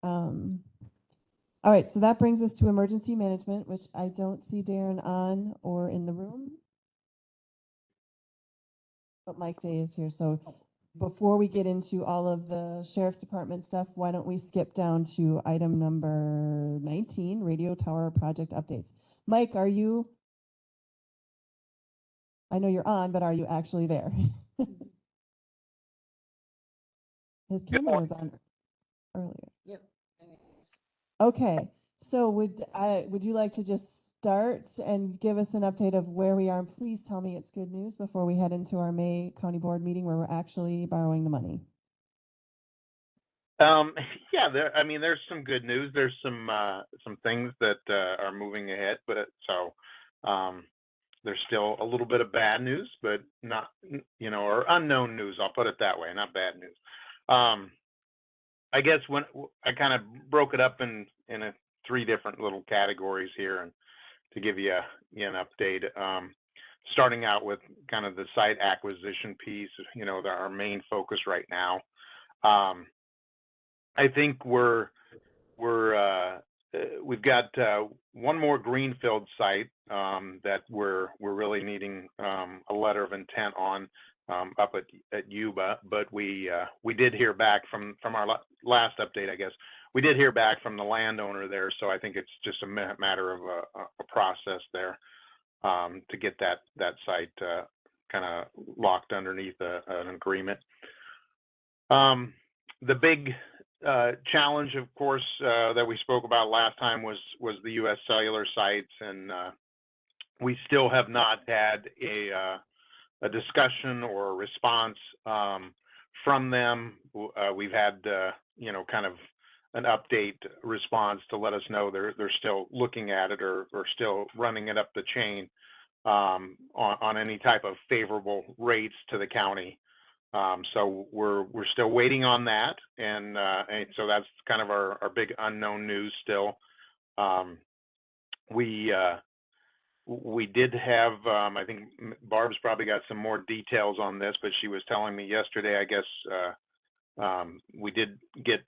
All right, so that brings us to emergency management, which I don't see Darren on or in the room. But Mike Day is here, so before we get into all of the sheriff's department stuff, why don't we skip down to item number 19, radio tower project updates. Mike, are you? I know you're on, but are you actually there? His camera was on earlier. Yep. Okay, so would you like to just start and give us an update of where we are? And please tell me it's good news before we head into our May county board meeting where we're actually borrowing the money. Yeah, there's some good news. There's some things that are moving ahead, but there's still a little bit of bad news, but not, or unknown news. I'll put it that way, not bad news. I guess when I kind of broke it up in three different little categories here, and to give you an update, starting out with kind of the site acquisition piece, our main focus right now. I think we've got one more greenfield site that we're really needing a letter of intent on up at Yuba, but we did hear back from our last update. I guess we did hear back from the landowner there, so I think it's just a matter of a process there to get that site kind of locked underneath an agreement. The big challenge, of course, that we spoke about last time was the U.S. Cellular sites, and we still have not had a discussion or a response from them. We've had kind of an update response to let us know they're still looking at it or still running it up the chain on any type of favorable rates to the county. So we're still waiting on that, and so that's kind of our big unknown news still. We did have, I think Barb's probably got some more details on this, but she was telling me yesterday, I guess we did get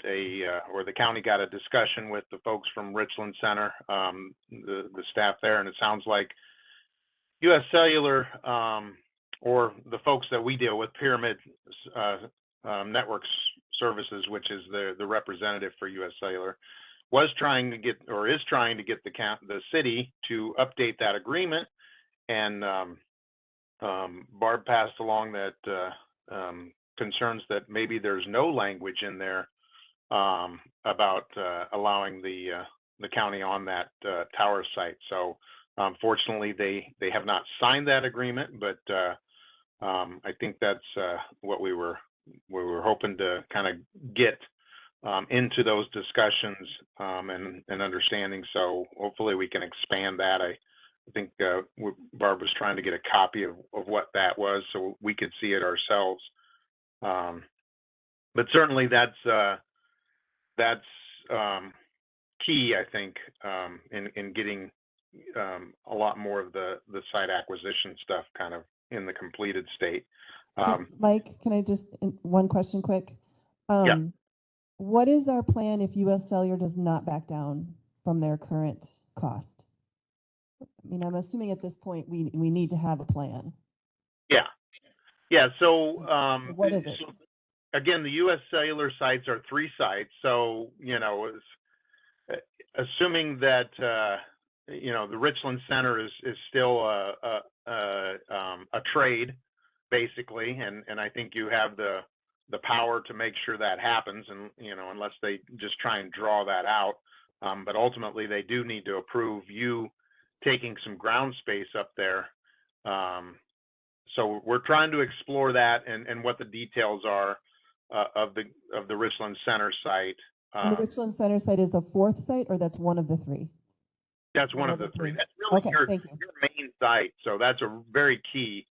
or the county got a discussion with the folks from Richland Center, the staff there, and it sounds like U.S. Cellular, or the folks that we deal with, Pyramid Networks Services, which is the representative for U.S. Cellular, was trying to get, or is trying to get the city to update that agreement. And Barb passed along that concerns that maybe there's no language in there about allowing the county on that tower site. So fortunately, they have not signed that agreement, but I think that's what we were we were hoping to kind of get into those discussions and understanding. So hopefully we can expand that. I think Barb was trying to get a copy of what that was so we could see it ourselves. But certainly that's key, I think, in getting a lot more of the site acquisition stuff kind of in the completed state. So, Mike, can I just, one question quick? Yeah. What is our plan if US Cellular does not back down from their current cost? I mean, I'm assuming at this point, we need to have a plan. Yeah. Yeah, so, So what is it? so, again, the US Cellular sites are 3 sites. So, assuming that, the Richland Center is still a trade, basically, and I think you have the power to make sure that happens, and unless they just try and draw that out. But ultimately, they do need to approve you taking some ground space up there. So we're trying to explore that and what the details are of the Richland Center site. And the Richland Center site is the 4th site, or that's one of the 3? That's one of the 3. That's really Okay, your thank you. main site. So that's a very key.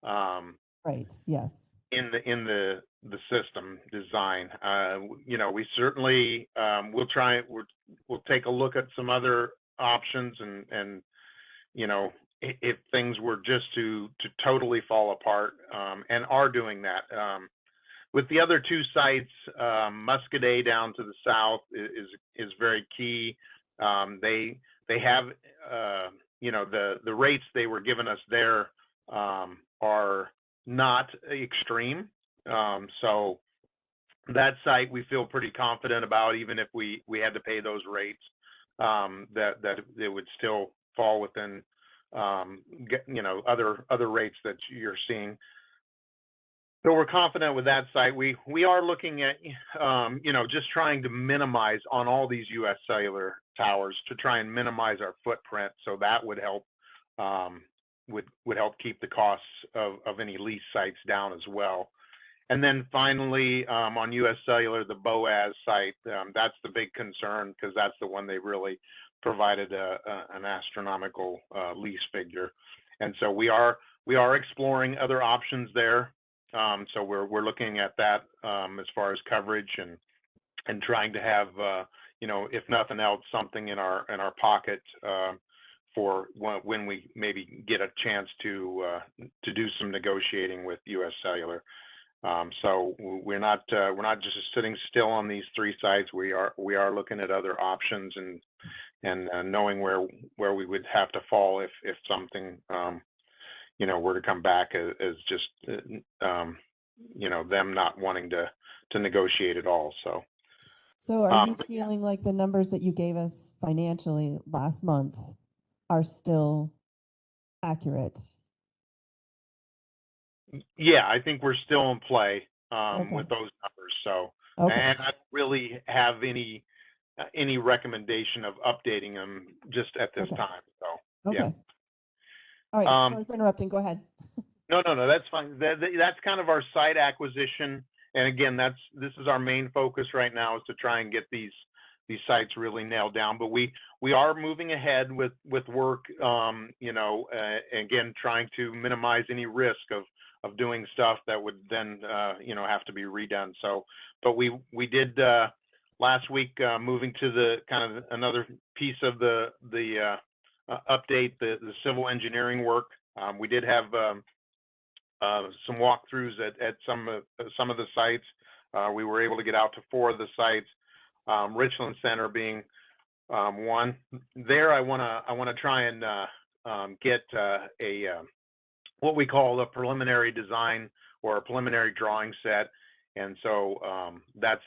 Right, yes. In the system design. We certainly we'll take a look at some other options and if things were just to totally fall apart, and are doing that. With the other 2 sites, Muscadet down to the south is very key. They have the rates they were giving us there are not extreme. So that site we feel pretty confident about, even if we had to pay those rates, that it would still fall within other rates that you're seeing. So we're confident with that site. We are looking at just trying to minimize on all these US Cellular towers to try and minimize our footprint. So that would help would help keep the costs of any lease sites down as well. And then finally, on US Cellular, the Boaz site, that's the big concern because that's the one they really provided an astronomical lease figure. And so we are exploring other options there. So we're looking at that as far as coverage and trying to have if nothing else, something in our pocket for when we maybe get a chance to do some negotiating with US Cellular. So we're not just sitting still on these 3 sites. We are looking at other options and knowing where we would have to fall if something were to come back as just them not wanting to negotiate at all. So are you feeling like the numbers that you gave us financially last month are still accurate? Yeah, I think we're still in play Okay. with those numbers. So, Okay. and I don't really have any recommendation of updating them just at this Okay. time. So, Okay. yeah. All right, sorry for interrupting. Go ahead. No, that's fine. That's kind of our site acquisition. And again, this is our main focus right now, is to try and get these sites really nailed down. But we are moving ahead with work, again, trying to minimize any risk of doing stuff that would then, have to be redone. So, but we did last week moving to the kind of another piece of the update, the civil engineering work. We did have some walkthroughs at some of the sites. We were able to get out to 4 of the sites, Richland Center being one. There, I wanna try and get what we call a preliminary design or a preliminary drawing set, and so that's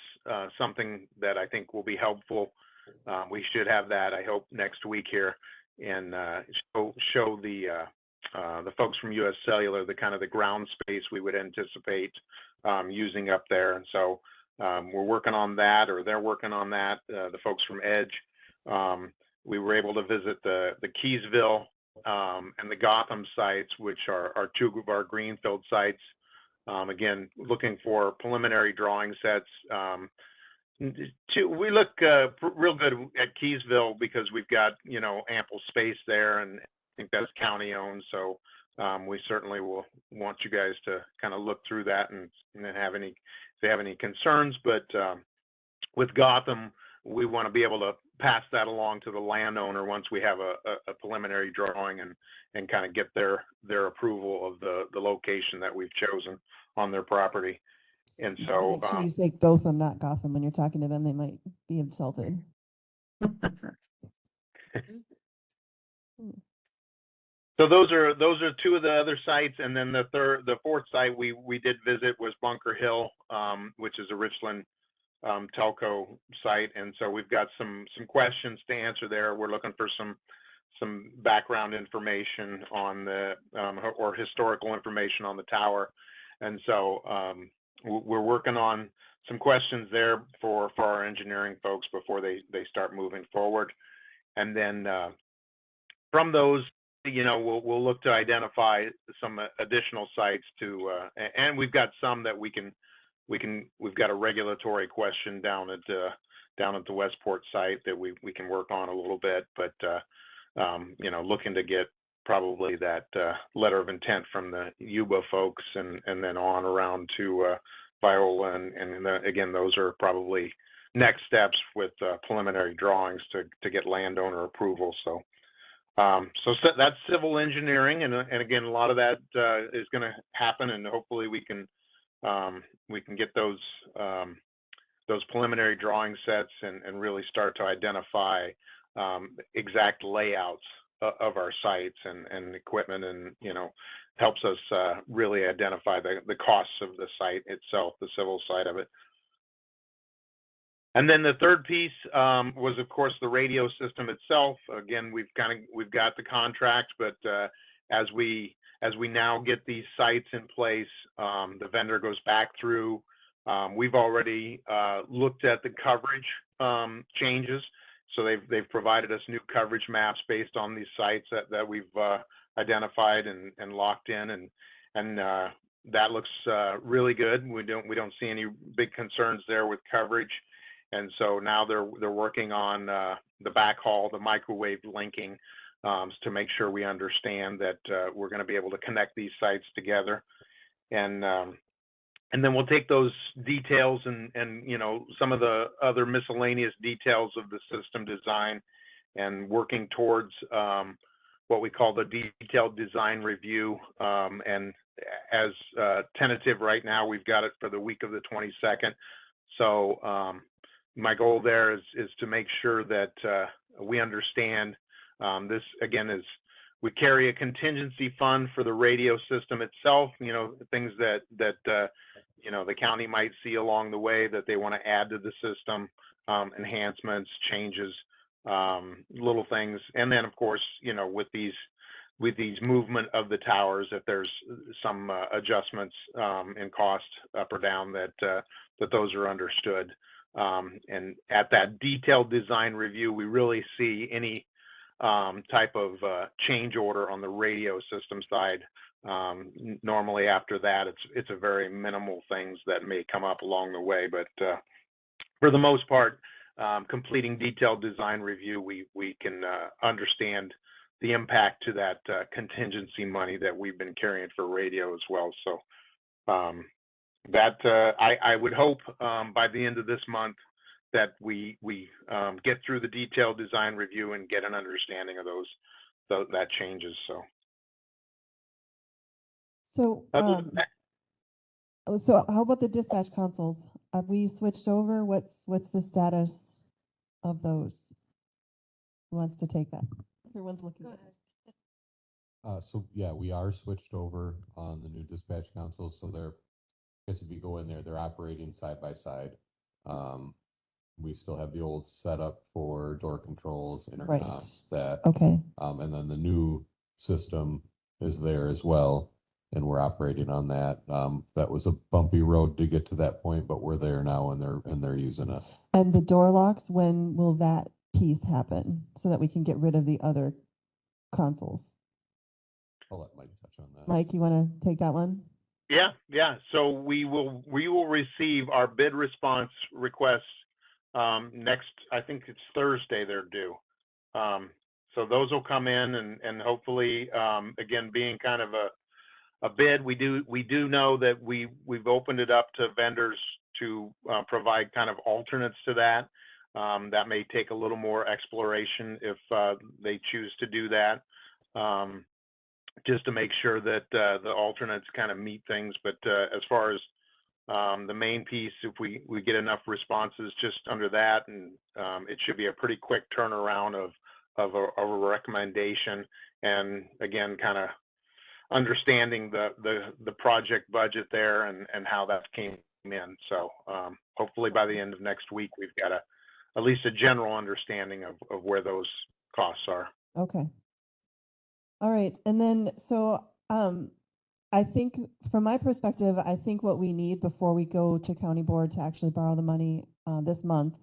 something that I think will be helpful. We should have that, I hope, next week here, and show the folks from US Cellular the kind of the ground space we would anticipate using up there. And so we're working on that, or they're working on that, the folks from Edge. We were able to visit the Keysville and the Gotham sites, which are 2 of our greenfield sites Again, looking for preliminary drawing sets. We look real good at Keysville because we've got, ample space there, and I think that's county owned. So we certainly will want you guys to kind of look through that and then if they have any concerns. But with Gotham, we want to be able to pass that along to the landowner once we have a preliminary drawing and kind of get their approval of the location that we've chosen on their property. And so, Make sure you say Gotham, not Gotham, when you're talking to them. They might be insulted. So those are two of the other sites, and then the fourth site we did visit was Bunker Hill, which is a Richland telco site, and so we've got some questions to answer there. We're looking for some background information on the or historical information on the tower, and so we're working on some questions there for our engineering folks before they start moving forward, and then from those, we'll look to identify some additional sites and we've got some that we've got a regulatory question down at the Westport site that we can work on a little bit, but looking to get probably that letter of intent from the Yuba folks and then on around to Viola, and again, those are probably next steps with preliminary drawings to get landowner approval. So that's civil engineering, and again, a lot of that is going to happen, and hopefully we can get those preliminary drawing sets and really start to identify exact layouts of our sites and equipment, and helps us really identify the costs of the site itself, the civil side of it. And then the third piece was, of course, the radio system itself. Again, we've got the contract, but as we now get these sites in place, the vendor goes back through. We've already looked at the coverage changes, so they've provided us new coverage maps based on these sites that we've identified and locked in, and that looks really good. We don't see any big concerns there with coverage. And so now they're working on the backhaul, the microwave linking, to make sure we understand that we're going to be able to connect these sites together, and then we'll take those details and some of the other miscellaneous details of the system design, and working towards what we call the detailed design review. And as tentative right now, we've got it for the week of the 22nd. So my goal there is to make sure that we understand this. Again, is we carry a contingency fund for the radio system itself, things that the county might see along the way that they want to add to the system, enhancements, changes, little things. And then, of course, with these movement of the towers, if there's some adjustments in cost up or down, that those are understood. And at that detailed design review, we really see any type of change order on the radio system side. Normally after that, it's a very minimal things that may come up along the way, but for the most part, completing detailed design review, we can understand the impact to that contingency money that we've been carrying for radio as well. So that I would hope by the end of this month that we get through the detailed design review and get an understanding of that changes. So how about the dispatch consoles? Have we switched over? What's the status of those? Who wants to take that? Everyone's looking at it. So yeah, we are switched over on the new dispatch consoles. So I guess if you go in there, they're operating side by side. We still have the old setup for door controls, intercoms, that. Okay. And then the new system is there as well, and we're operating on that. That was a bumpy road to get to that point, but we're there now, and they're using it. And the door locks, when will that piece happen so that we can get rid of the other consoles? I'll let Mike touch on that. Mike, you want to take that one? Yeah. So we will receive our bid response requests next, I think it's Thursday they're due. So those will come in and hopefully, again, being kind of a bid, we do know that we've opened it up to vendors to provide kind of alternates to that. That may take a little more exploration if they choose to do that. Just to make sure that the alternates kind of meet things. But as far as the main piece, if we get enough responses just under that, and it should be a pretty quick turnaround of a recommendation. And again, kind of understanding the project budget there and how that came in. So hopefully by the end of next week, we've got at least a general understanding of where those costs are. Okay. All right. And then, so I think from my perspective, I think what we need before we go to county board to actually borrow the money this month,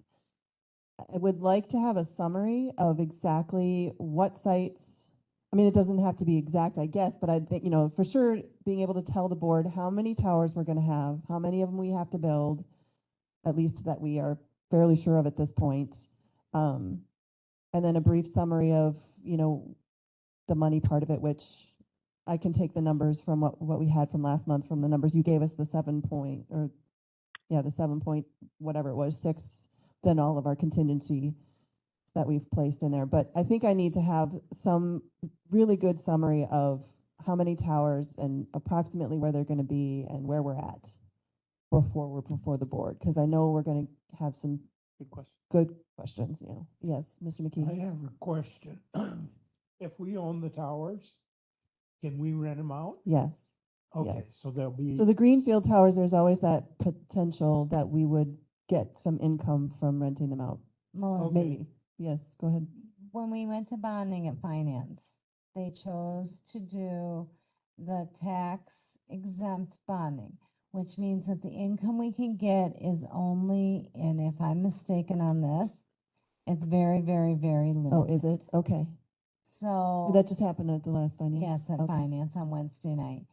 I would like to have a summary of exactly what sites. I mean, it doesn't have to be exact, I guess, but I think, for sure being able to tell the board how many towers we're going to have, how many of them we have to build, at least that we are fairly sure of at this point. And then a brief summary of, the money part of it, which I can take the numbers from what we had from last month, from the numbers you gave us, the 7 point, or the 7 point, whatever it was, 6, then all of our contingency that we've placed in there. But I think I need to have some really good summary of how many towers and approximately where they're going to be and where we're at before we're before the board, because I know we're going to have some Good question. good questions. Yes, Mr. I McKee. have a question. If we own the towers, can we rent them out? Yes. Okay, yes. so there'll be. So the greenfield towers, there's always that potential that we would get some income from renting them out. Melissa, Okay. Maybe. Yes, go ahead. when we went to bonding at finance, they chose to do the tax exempt bonding, which means that the income we can get is only, and if I'm mistaken on this, it's very, very, very limited. Oh, is it? Okay. So. That just happened at the last finance? Yes, at Okay. finance on Wednesday night.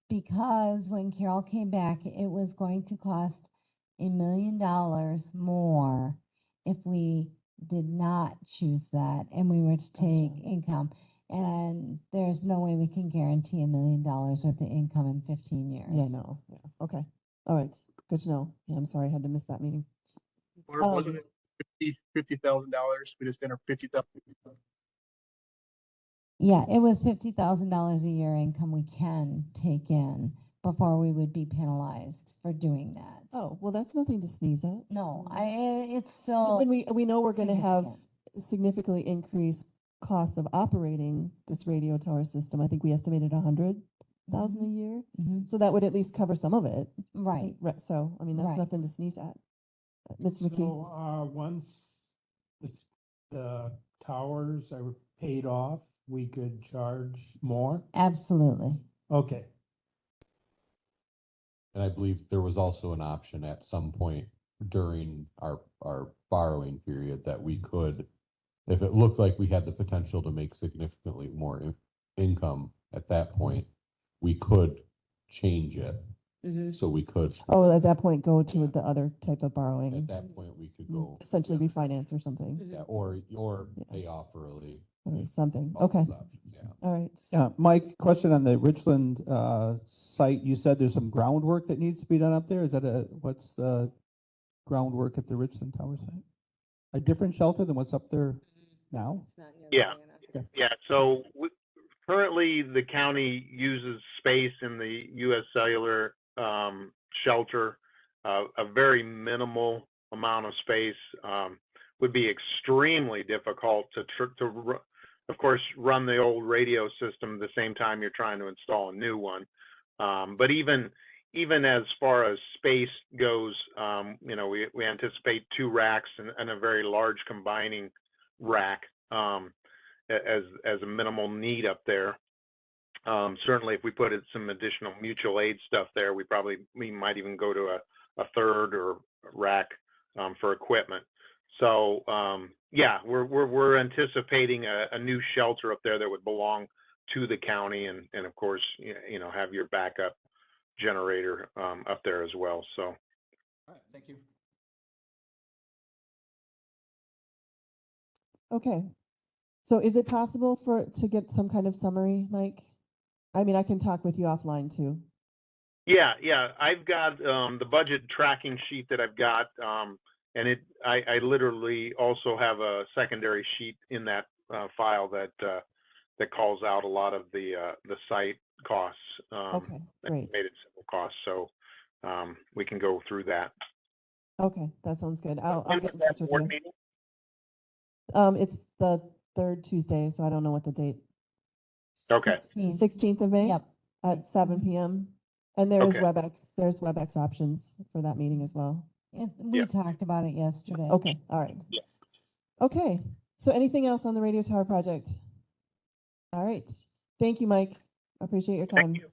Because when Carol came back, it was going to cost $1 million more if we did not choose that and we were to take income. And there's no way we can guarantee $1 million worth of income in 15 years. Yeah, no. Yeah. Okay. All right. Good to know. Yeah, I'm sorry I had to miss that meeting. Or wasn't it $50,000? We just entered 50,000. Yeah, it was $50,000 a year income we can take in before we would be penalized for doing that. Oh, well, that's nothing to sneeze at. No, it's still. When we know we're going to have significant. significantly increased costs of operating this radio tower system. I think we estimated 100,000 a year. Mhm. So that would at least cover some of it. Right. Right. So, I mean, that's Right. nothing to sneeze at. Mr. McKee? So, once the towers are paid off, we could charge more? Absolutely. Okay, And I believe there was also an option at some point during our borrowing period that we could, if it looked like we had the potential to make significantly more income at that point, we could change it. So we could, Oh, at that point, go to the other type of borrowing. at that point, we could go. Essentially refinance or something, Yeah, or Yeah. pay off early. or something. all Okay. those options, yeah. All right. Mike, question on the Richland site. You said there's some groundwork that needs to be done up there. Is that what's the groundwork at the Richland Tower site? A different shelter than what's up there now? Yeah. Yeah, so currently the county uses space in the US Cellular shelter, a very minimal amount of space. Would be extremely difficult to of course, run the old radio system at the same time you're trying to install a new one. But even as far as space goes, we anticipate 2 racks and a very large combining rack as a minimal need up there. Certainly, if we put in some additional mutual aid stuff there, we might even go to a third or rack for equipment. So yeah, we're anticipating a new shelter up there that would belong to the county, and of course, have your backup generator up there as well. So. All right, thank you. Okay. So is it possible to get some kind of summary, Mike? I mean, I can talk with you offline too. Yeah, I've got the budget tracking sheet that I've got, and I literally also have a secondary sheet in that file that calls out a lot of the site costs, Okay, great. estimated civil costs. So we can go through that. Okay, that sounds good. I'll When get was in that touch with board you. meeting? It's the third Tuesday, so I don't know what the date. Okay. 16th of May? Yep. At 7 p.m. And there's Okay. WebEx options for that meeting as well. We talked about it yesterday. Okay, all right. Yeah. Okay, so anything else on the radio tower project? All right, thank you, Mike. I appreciate your time. Thank you.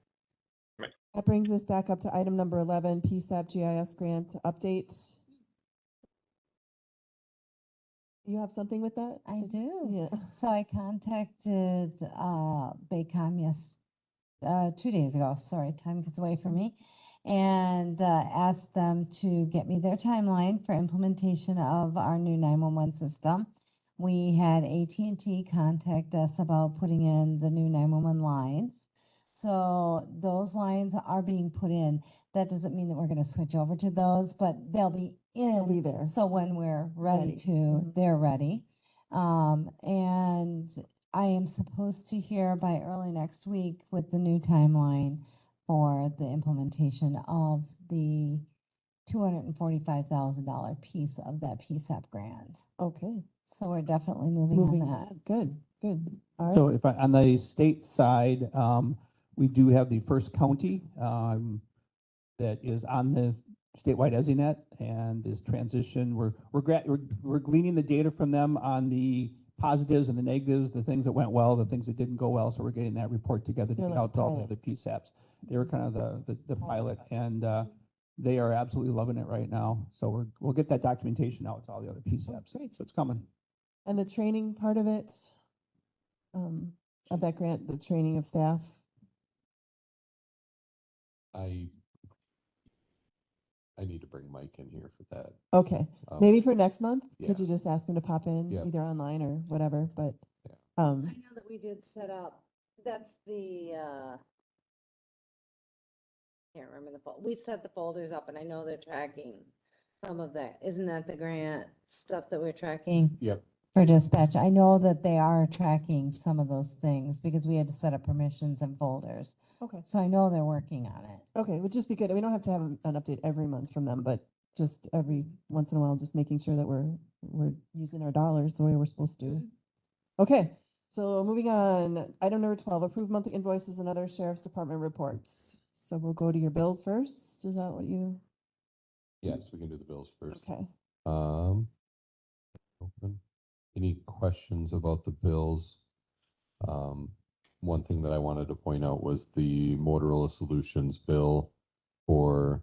Right. That brings us back up to item number 11, PSAP GIS grant update. You have something with that? I do. Yeah. So I contacted Baycom 2 days ago. Sorry, time gets away from me. And asked them to get me their timeline for implementation of our new 911 system. We had AT&T contact us about putting in the new 911 lines. So those lines are being put in. That doesn't mean that we're going to switch over to those, but they'll be in. They'll be there. So when we're ready Ready. to, Mhm. they're ready. And I am supposed to hear by early next week with the new timeline for the implementation of the $245,000 piece of that PSAP grant. Okay, So we're definitely moving on that. ahead. Good, good. All So right. if on the state side, we do have the first county that is on the statewide EZNet and this transition. We're gleaning the data from them on the positives and the negatives, the things that went well, the things that didn't go well. So we're getting that report together to They're get like out to all the pilot. other PSAPs. They were kind of the pilot, and they are absolutely loving it right now. So we'll get that documentation out to all the other PSAPs. great. So it's coming. And the training part of it, of that grant, the training of staff? I need to bring Mike in here for that. Okay, Um, maybe for next month? Could yeah. you just ask him to pop in, Yeah. either online or whatever, but, Yeah. I know that we did set up, that's the, can't remember we set the folders up and I know they're tracking some of that. Isn't that the grant stuff that we're tracking? Yep. For dispatch, I know that they are tracking some of those things because we had to set up permissions and folders. okay. So I know they're working on it. Okay, would just be good. We don't have to have an update every month from them, but just every once in a while, just making sure that we're using our dollars the way we're supposed to. Okay, so moving on, item number 12, approve monthly invoices and other sheriff's department reports. So we'll go to your bills first. Is that what you? Yes, we can do the bills first. Okay. Open. Any questions about the bills? One thing that I wanted to point out was the Motorola Solutions bill for,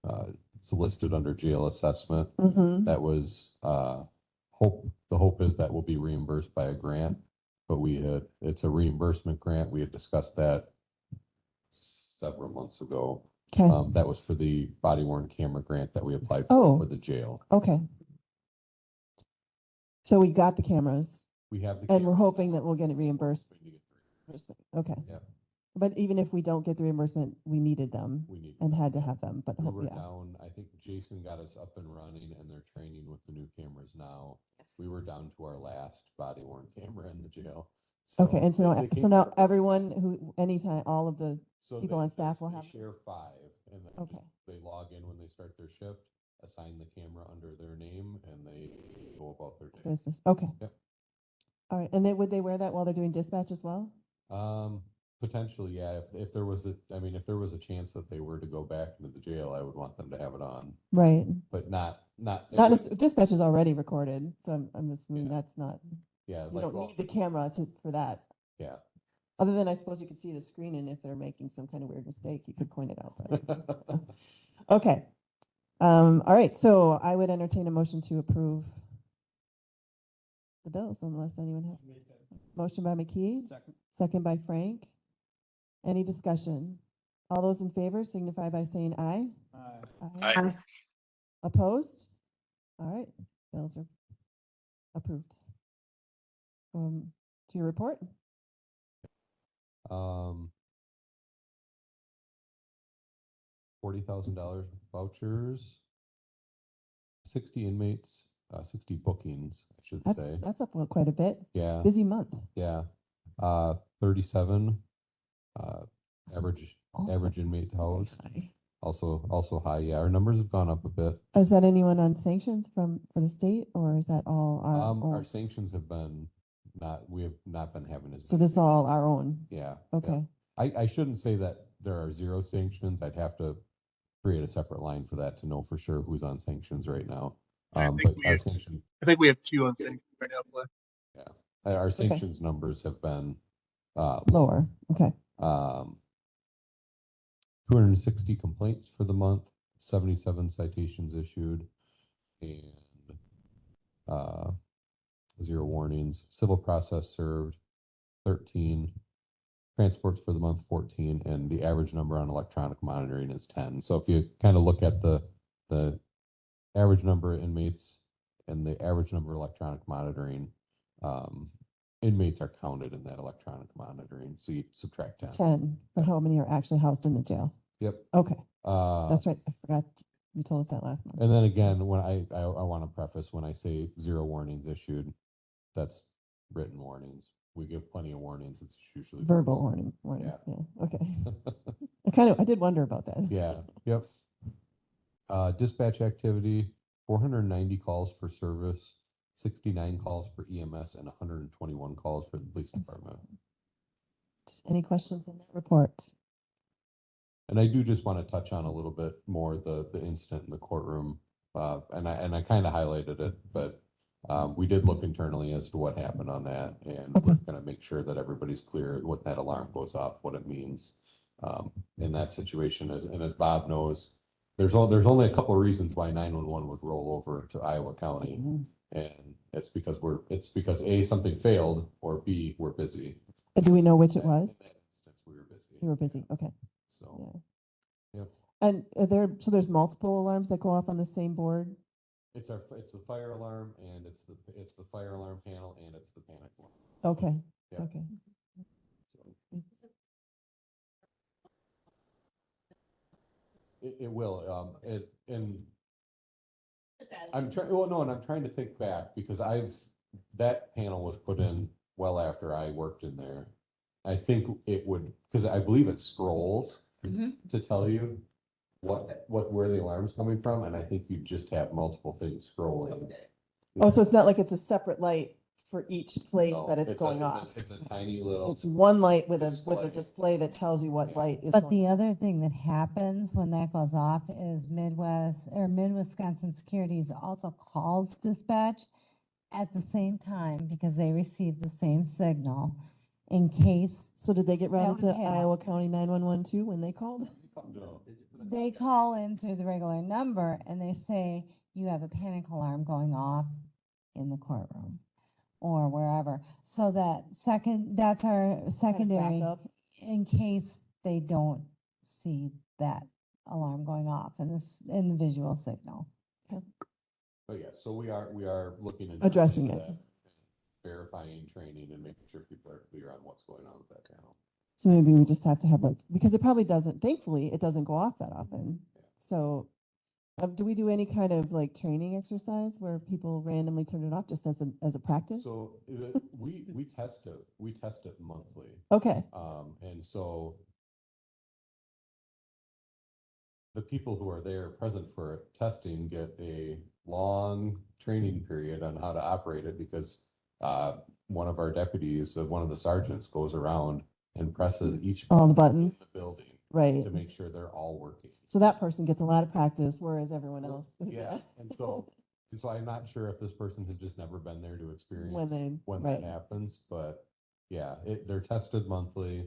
it's listed under jail assessment. Mm-hmm. That was, the hope is that will be reimbursed by a grant, but it's a reimbursement grant. We had discussed that several months ago. Okay. That was for the body worn camera grant that we applied Oh. for the jail. Okay. So we got the cameras We have the. and we're cameras hoping now. that we'll get it reimbursed. Waiting to get the Reimbursement. Okay. Yep. But even if we don't get the reimbursement, we needed them We need. and had to have them, but We were yeah. down, I think Jason got us up and running and they're training with the new cameras now. We were down to our last body worn camera in the jail. Okay, and so they now came- everyone who, anytime, all of the, so people they- on staff will they have- Share 5 and then Okay. they log in when they start their shift, assign the camera under their name and they go about their day. business, okay. Yep. All right, and then would they wear that while they're doing dispatch as well? Potentially, yeah. If there was if there was a chance that they were to go back into the jail, I would want them to have it on, Right, but not. dispatch is already recorded, so I'm assuming Yeah. that's not, Yeah, you like, don't well, need the camera for that. yeah. Other than I suppose you could see the screen and if they're making some kind of weird mistake, you could point it out. But okay. All right, so I would entertain a motion to approve the bills unless anyone has. Motion by McKee, Second. second by Frank. Any discussion? All those in favor signify by saying aye. Aye. Opposed? All right, bills are approved. To your report? $40,000 with vouchers, 60 inmates, 60 bookings, I should say. That's up quite a bit. Yeah, Busy month. yeah. 37 average Also inmate very house. high. Also high. Yeah, our numbers have gone up a bit. Is that anyone on sanctions for the state, or is that all our Our own? sanctions have been we have not been having as So many this is all sanctions. our own? Yeah. yeah. Okay, I shouldn't say that there are 0 sanctions. I'd have to create a separate line for that to know for sure who's on sanctions right now. I think But we our have- sanction, I think we have 2 on sanctions right now, Blair. our sanctions numbers have been lower, okay. 260 complaints for the month, 77 citations issued, and 0 warnings. Civil process served, 13. Transports for the month, 14, and the average number on electronic monitoring is 10. So if you kind of look at the average number of inmates and the average number of electronic monitoring, inmates are counted in that electronic monitoring. So you subtract 10. 10, for how many are actually housed in the jail? Yep. Okay, Uh, that's right. I forgot. You told us that last month. And then again, when I want to preface, when I say 0 warnings issued, that's written warnings. We give plenty of warnings. It's usually Verbal warnings, yeah, okay. Yeah. I did wonder about that. Yeah, yep. Dispatch activity, 490 calls for service, 69 calls for EMS, and 121 calls for the police department. Any questions on that report? And I do just want to touch on a little bit more the incident in the courtroom. And I kind of highlighted it, but we did look internally as to what happened on that, and we're going to make sure that everybody's clear what that alarm goes off, what it means in that situation. And as Bob knows, there's only a couple of reasons why 911 would roll over to Iowa County, and it's because A, something failed, or B, we're busy. Do we know which it was? In that instance, we were busy. You were busy, okay. So, Yeah. yep. And there's multiple alarms that go off on the same board? It's the fire alarm, and it's the fire alarm panel, and it's the panic alarm. Okay, Yep. okay. So it will, and I'm trying, well, no, and I'm trying to think back because that panel was put in well after I worked in there. I think it would, because I believe it scrolls to tell you where the alarm's coming from, and I think you just have multiple things scrolling. Oh, so it's not like it's a separate light for each place No, that it's going off? It's a tiny little. It's one light with a display. display that tells you what light is But going. the other thing that happens when that goes off is Mid-Wisconsin Securities also calls dispatch at the same time because they receive the same signal in case So did they get routed to would help. Iowa County 911 too when they called? No. they call in through the regular number and they say, you have a panic alarm going off in the courtroom or wherever. So that's our secondary backup. in case they don't see that alarm going off in the visual signal. But yeah, so we are looking into Addressing it. that, verifying training and making sure people are clear on what's going on with that channel. So maybe we just have to have because it probably doesn't, thankfully, it doesn't go off that often. So do we do any kind of training exercise where people randomly turn it off just as a practice? So we test it monthly. Okay, And so the people who are there present for testing get a long training period on how to operate it because one of our deputies, one of the sergeants goes around and presses each all the button in buttons, the building right. to make sure they're all working. So that person gets a lot of practice, whereas everyone else. Yeah, and so I'm not sure if this person has just never been there to experience when right. that happens, but yeah, they're tested monthly.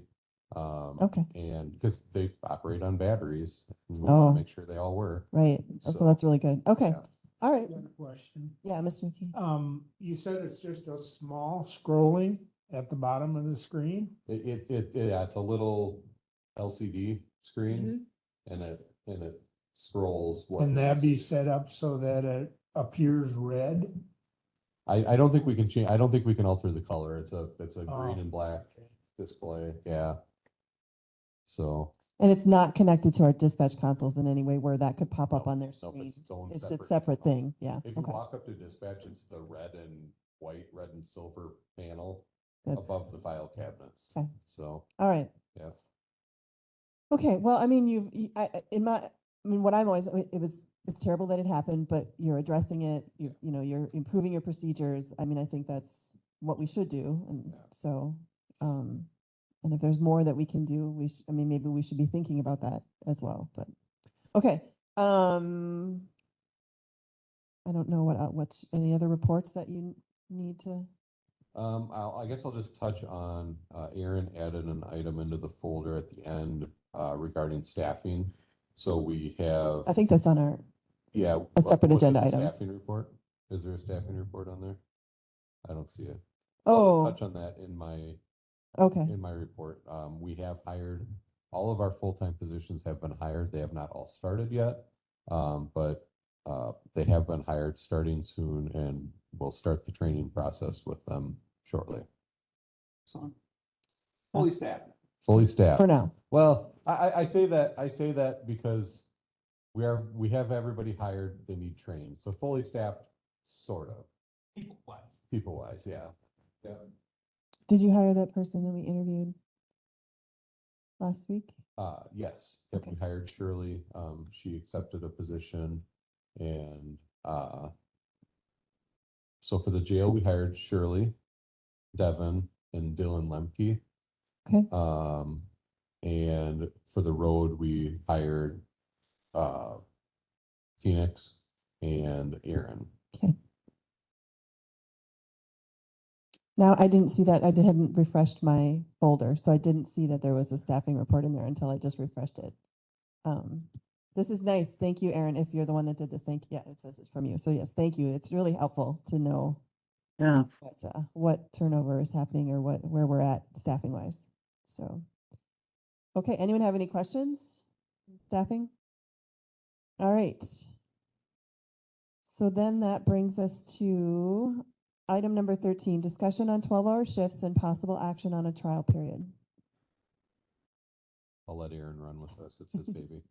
Okay, And because they operate on batteries, we Oh. want to make sure they all work. right. So that's really good. Okay, Yeah. all right. One question. Yeah, Mr. McKee. You said it's just a small scrolling at the bottom of the screen? Yeah, it's a little LCD screen and it scrolls. what Can the that be message is. set up so that it appears red? I don't think we can change, I don't think we can alter the color. It's a Oh, green and black display, yeah. So. And it's not connected to our dispatch consoles in any way where that could pop up no, on their nope, screen. it's its own It's a separate separate panel. thing, yeah, If you okay. walk up to dispatch, it's the red and white, red and silver panel That's, above the file cabinets. Okay. So, all right. yeah. Okay, well, I mean, what I'm always, it's terrible that it happened, but you're addressing it, you're improving your procedures. I mean, I think that's what we should do. And Yeah. so, and if there's more that we can do, maybe we should be thinking about that as well, but, okay. I don't know what's, any other reports that you need to? I guess I'll just touch on, Aaron added an item into the folder at the end, regarding staffing. So we have. I think that's on our, Yeah. a separate what's it, agenda the item. Staffing report? Is there a staffing report on there? I don't see it. Oh. I'll just touch on that in my report. We have hired, all of our full-time positions have been hired. They have not all started yet. But they have been hired starting soon, and we'll start the training process with them shortly. So, fully staffed. Fully staffed. For now. Well, I say that because we have everybody hired, they need trained. So fully staffed, sort of. People-wise, yeah. Yeah. Did you hire that person that we interviewed last week? Yes, yep, Okay. we hired Shirley. She accepted a position, and so for the jail, we hired Shirley, Devin, and Dylan Lemke. Okay. And for the road, we hired Phoenix and Aaron. Okay. Now, I didn't see that. I hadn't refreshed my folder, so I didn't see that there was a staffing report in there until I just refreshed it. This is nice. Thank you, Aaron. If you're the one that did this, thank you. Yeah, it says it's from you. So yes, thank you. It's really helpful to know what turnover is happening or where we're at staffing wise. So, okay. Anyone have any questions? Staffing? All right. So then that brings us to item number 13, discussion on 12-hour shifts and possible action on a trial period. I'll let Aaron run with us. It's his baby.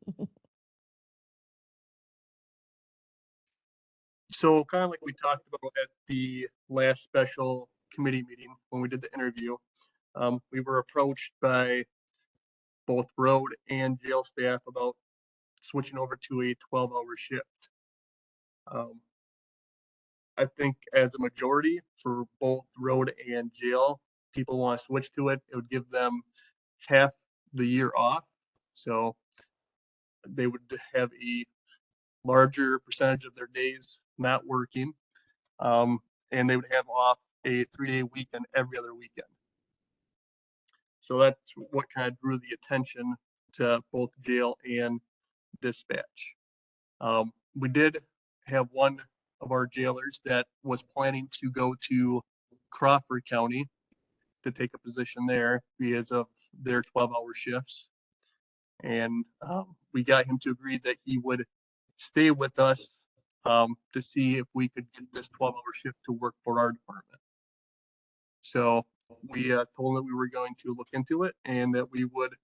So kind of like we talked about at the last special committee meeting when we did the interview, we were approached by both road and jail staff about switching over to a 12-hour shift. I think as a majority for both road and jail, people want to switch to it. It would give them half the year off. So they would have a larger percentage of their days not working. And they would have off a 3-day weekend every other weekend. So that's what kind of drew the attention to both jail and dispatch. We did have one of our jailers that was planning to go to Crawford County to take a position there because of their 12-hour shifts. And we got him to agree that he would stay with us to see if we could get this 12-hour shift to work for our department. So we told him that we were going to look into it and that we would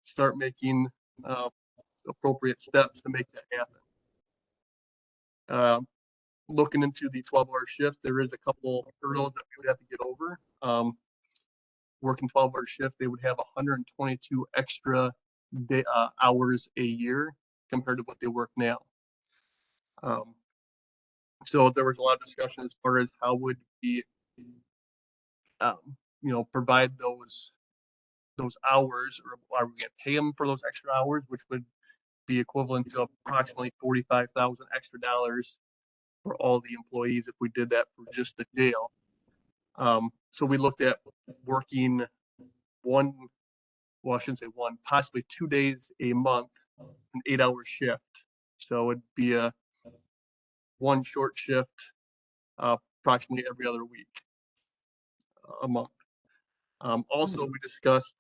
start making appropriate steps to make that happen. Looking into the 12-hour shift, there is a couple hurdles that we would have to get over. Working 12-hour shift, they would have 122 extra hours a year compared to what they work now. So there was a lot of discussion as far as how would we, provide those hours, or are we going to pay them for those extra hours, which would be equivalent to approximately $45,000 extra for all the employees if we did that for just the jail. So we looked at working possibly 2 days a month, an 8-hour shift. So it'd be one short shift, approximately every other week, a month. Also, we discussed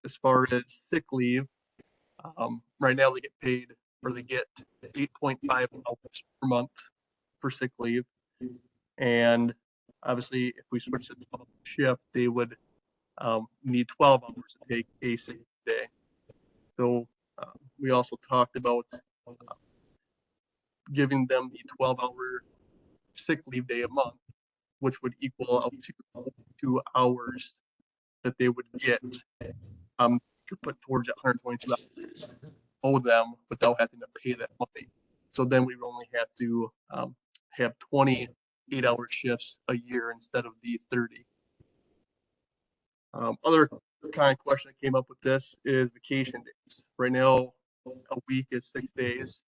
as far as sick leave, right now they get paid, or they get 8.5 hours per month for sick leave. And obviously, if we switch to 12 shift, they would need 12 hours to take a sick day. So we also talked about giving them the 12-hour sick leave day a month, which would equal up to 2 hours that they would get to put towards that 122 hours owe them without having to pay that money. So then we would only have to have 20 8-hour shifts a year instead of the 30. Other kind of question that came up with this is vacation days. Right now, a week is 6 days,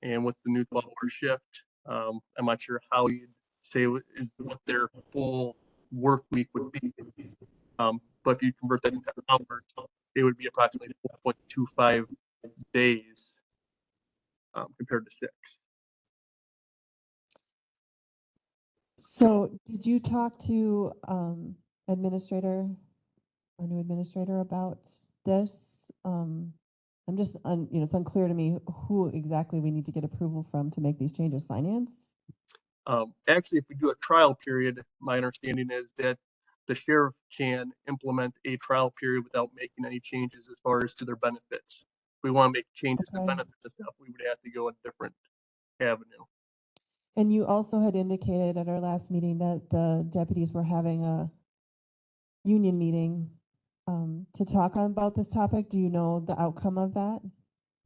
and with the new 12-hour shift, I'm not sure how you'd say is what their full work week would be. But if you convert that into hours, it would be approximately 4.25 days compared to 6. So did you talk to administrator, our new administrator, about this? I'm just, it's unclear to me who exactly we need to get approval from to make these changes. Finance? Actually, if we do a trial period, my understanding is that the sheriff can implement a trial period without making any changes as far as to their benefits. If we want to make changes to Okay. benefits and stuff, we would have to go a different avenue. And you also had indicated at our last meeting that the deputies were having a union meeting to talk about this topic. Do you know the outcome of that?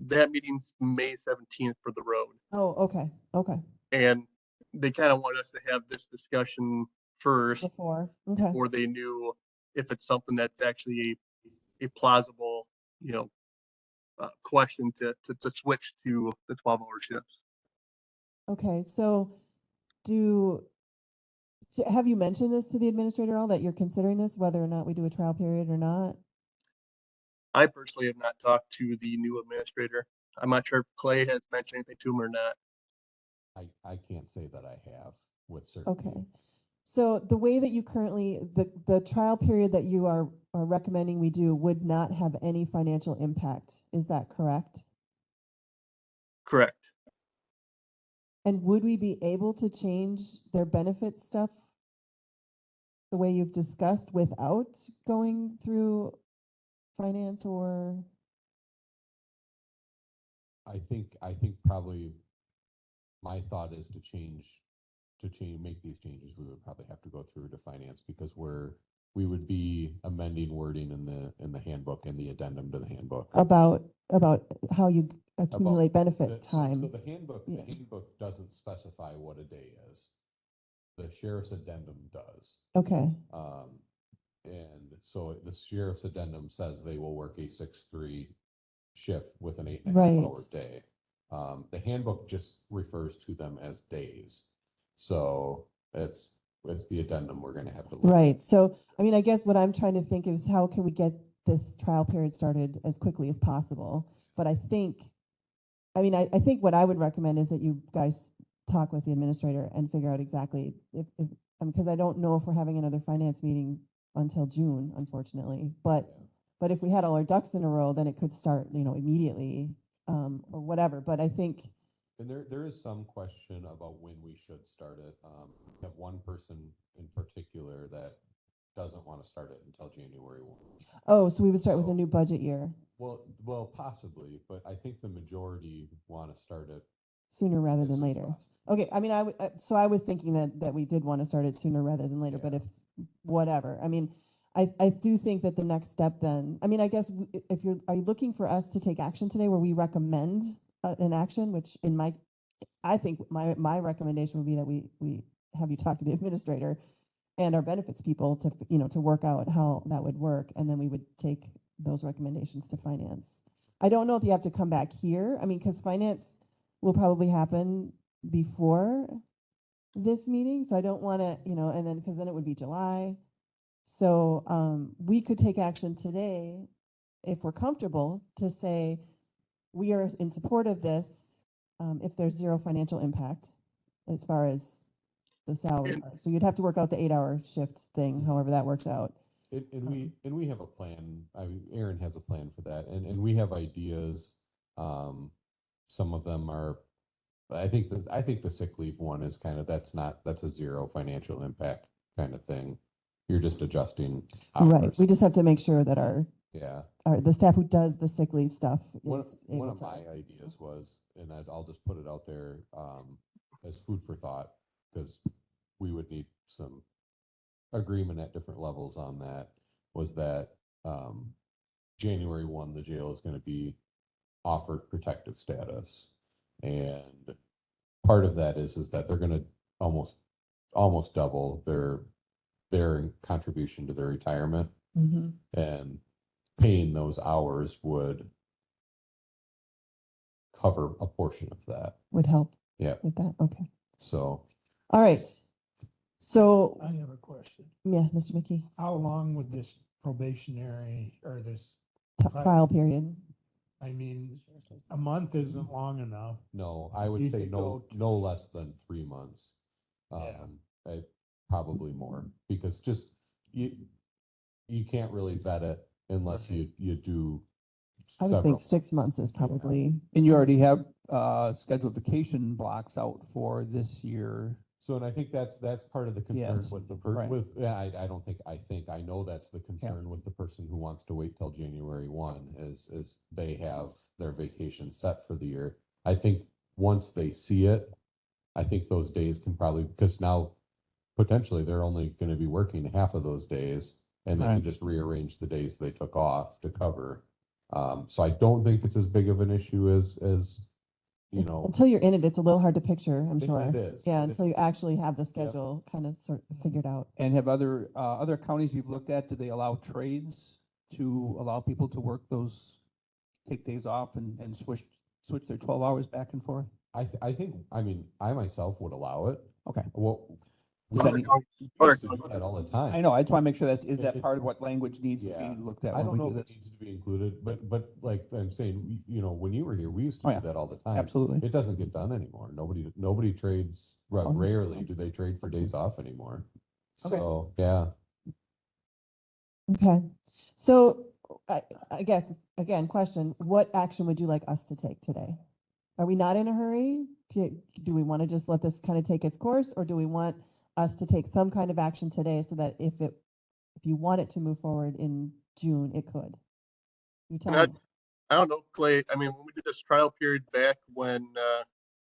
That meeting's May 17th for the road. Oh, okay, okay. And they kind of want us to have this discussion first Before, okay. before they knew if it's something that's actually a plausible, question to switch to the 12-hour shifts. Okay, so have you mentioned this to the administrator at all, that you're considering this, whether or not we do a trial period or not? I personally have not talked to the new administrator. I'm not sure if Clay has mentioned anything to him or not. I can't say that I have with certainty. Okay. So the way that you currently, the trial period that you are recommending we do would not have any financial impact. Is that correct? Correct. And would we be able to change their benefit stuff the way you've discussed without going through finance or? I think probably my thought is to make these changes, we would probably have to go through to finance, because we would be amending wording in the handbook and the addendum to the handbook. About how you accumulate benefit time. So the handbook doesn't specify what a day is. The sheriff's addendum does. Okay. And so the sheriff's addendum says they will work a 6-3 shift with an 8.5-hour day. The handbook just refers to them as days. So it's the addendum we're going to have to look Right. at. So, I mean, I guess what I'm trying to think is how can we get this trial period started as quickly as possible? But I think what I would recommend is that you guys talk with the administrator and figure out exactly because I don't know if we're having another finance meeting until June, unfortunately. But if we had all our ducks in a row, then it could start, immediately or whatever. But I think. And there is some question about when we should start it. We have one person in particular that doesn't want to start it until January 1. Oh, so we would start with a new budget year. Well, possibly, but I think the majority want to start it sooner rather as than soon as later. possible. Okay, I mean, so I was thinking that we did want to start it sooner rather than later, but if, whatever. I mean, I do think that the next step then, I mean, I guess are you looking for us to take action today where we recommend an action, which I think my recommendation would be that we have you talk to the administrator and our benefits people to work out how that would work, and then we would take those recommendations to finance. I don't know if you have to come back here. I mean, because finance will probably happen before this meeting, so I don't want to, and then because then it would be July. So we could take action today if we're comfortable to say we are in support of this if there's zero financial impact as far as the salary. So you'd have to work out the 8-hour shift thing, however that works out. And we have a plan. I mean, Aaron has a plan for that, and we have ideas. Some of them are, I think the sick leave one is kind of, that's a zero financial impact kind of thing. You're just adjusting Right, hours. we just have to make sure that Yeah. the staff who does the sick leave stuff One is one able of to. my ideas was, and I'll just put it out there, as food for thought, because we would need some agreement at different levels on that, was that, January 1, the jail is going to be offered protective status. And part of that is that they're going to almost double their contribution to their retirement, Mhm. and paying those hours would cover a portion of that. Would help Yeah. with that, okay. So All right, so, I have a question. yeah, Mr. McKee, How long would this probationary or this, trial period. I mean, a month isn't long enough. no, I would You say could no, go no less than 3 months. Yeah. Probably more, because just, you can't really vet it unless Right. you do. I would several think 6 months is probably, And you already have scheduled vacation blocks out for this year. So, and I think that's part of the concern Yes, with right. I don't think, I know that's the concern with the person who wants to wait till January 1, is they have their vacation set for the year. I think once they see it, I think those days can probably, because now potentially they're only going to be working half of those days, and they can Right. just rearrange the days they took off to cover. So I don't think it's as big of an issue as, until you're in it, it's a little hard to picture, I'm It- sure. it is. Yeah, It until you is. actually have the schedule kind of sort of figured out. And have other counties you've looked at, do they allow trades to allow people to work those, take days off and switch their 12 hours back and forth? I think, I mean, I myself would allow it. Okay. Well, Does we that mean- used to do that all the time. I know, I just want to make sure is It- that it- part of what language needs to Yeah. be looked at I when don't we know do if it this? needs to be included, but like I'm saying, when you were here, we used to Oh, do yeah. that all the time. Absolutely. It doesn't get done anymore. Nobody trades, Oh, no. rarely do they trade for days off anymore. Okay. So, yeah. Okay, so I guess, again, question, what action would you like us to take today? Are we not in a hurry? Do we want to just let this kind of take its course, or do we want us to take some kind of action today so that if you want it to move forward in June, it could? You tell And me. I don't know, Clay, I mean, when we did this trial period back when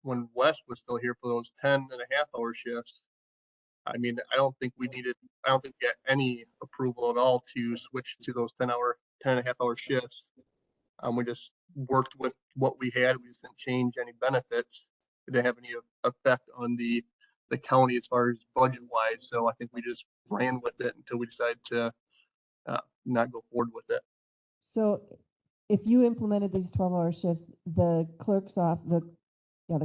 Wes was still here for those 10.5-hour shifts, I mean, I don't think we got any approval at all to switch to those 10.5-hour shifts. We just worked with what we had. We just didn't change any benefits. It didn't have any effect on the county as far as budget wise. So I think we just ran with it until we decided to not go forward with it. So if you implemented these 12-hour shifts, the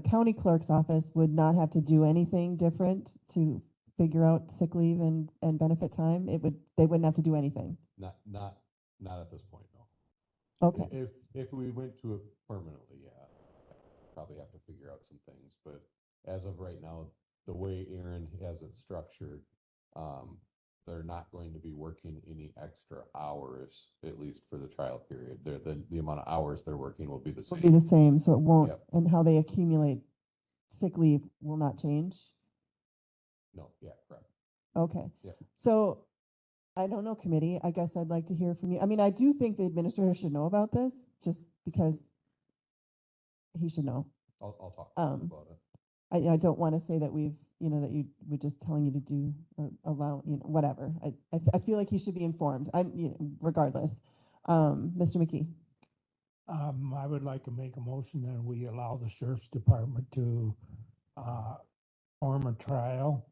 county clerk's office would not have to do anything different to figure out sick leave and benefit time? They wouldn't have to do anything? Not at this point, no. Okay, If we went to it permanently, yeah, probably have to figure out some things, but as of right now, the way Aaron has it structured, they're not going to be working any extra hours, at least for the trial period. The amount of hours they're working will be the it'll be same. the same, so it won't, Yep. and how they accumulate sick leave will not change? No, yeah, correct. Okay. Yeah. So I don't know, committee, I guess I'd like to hear from you. I mean, I do think the administrator should know about this, just because he should know. I'll talk to him about it. I don't want to say that we're just telling you to do or allow, whatever. I feel like he should be informed. Regardless. Mr. McKee. I would like to make a motion that we allow the sheriff's department to form a trial.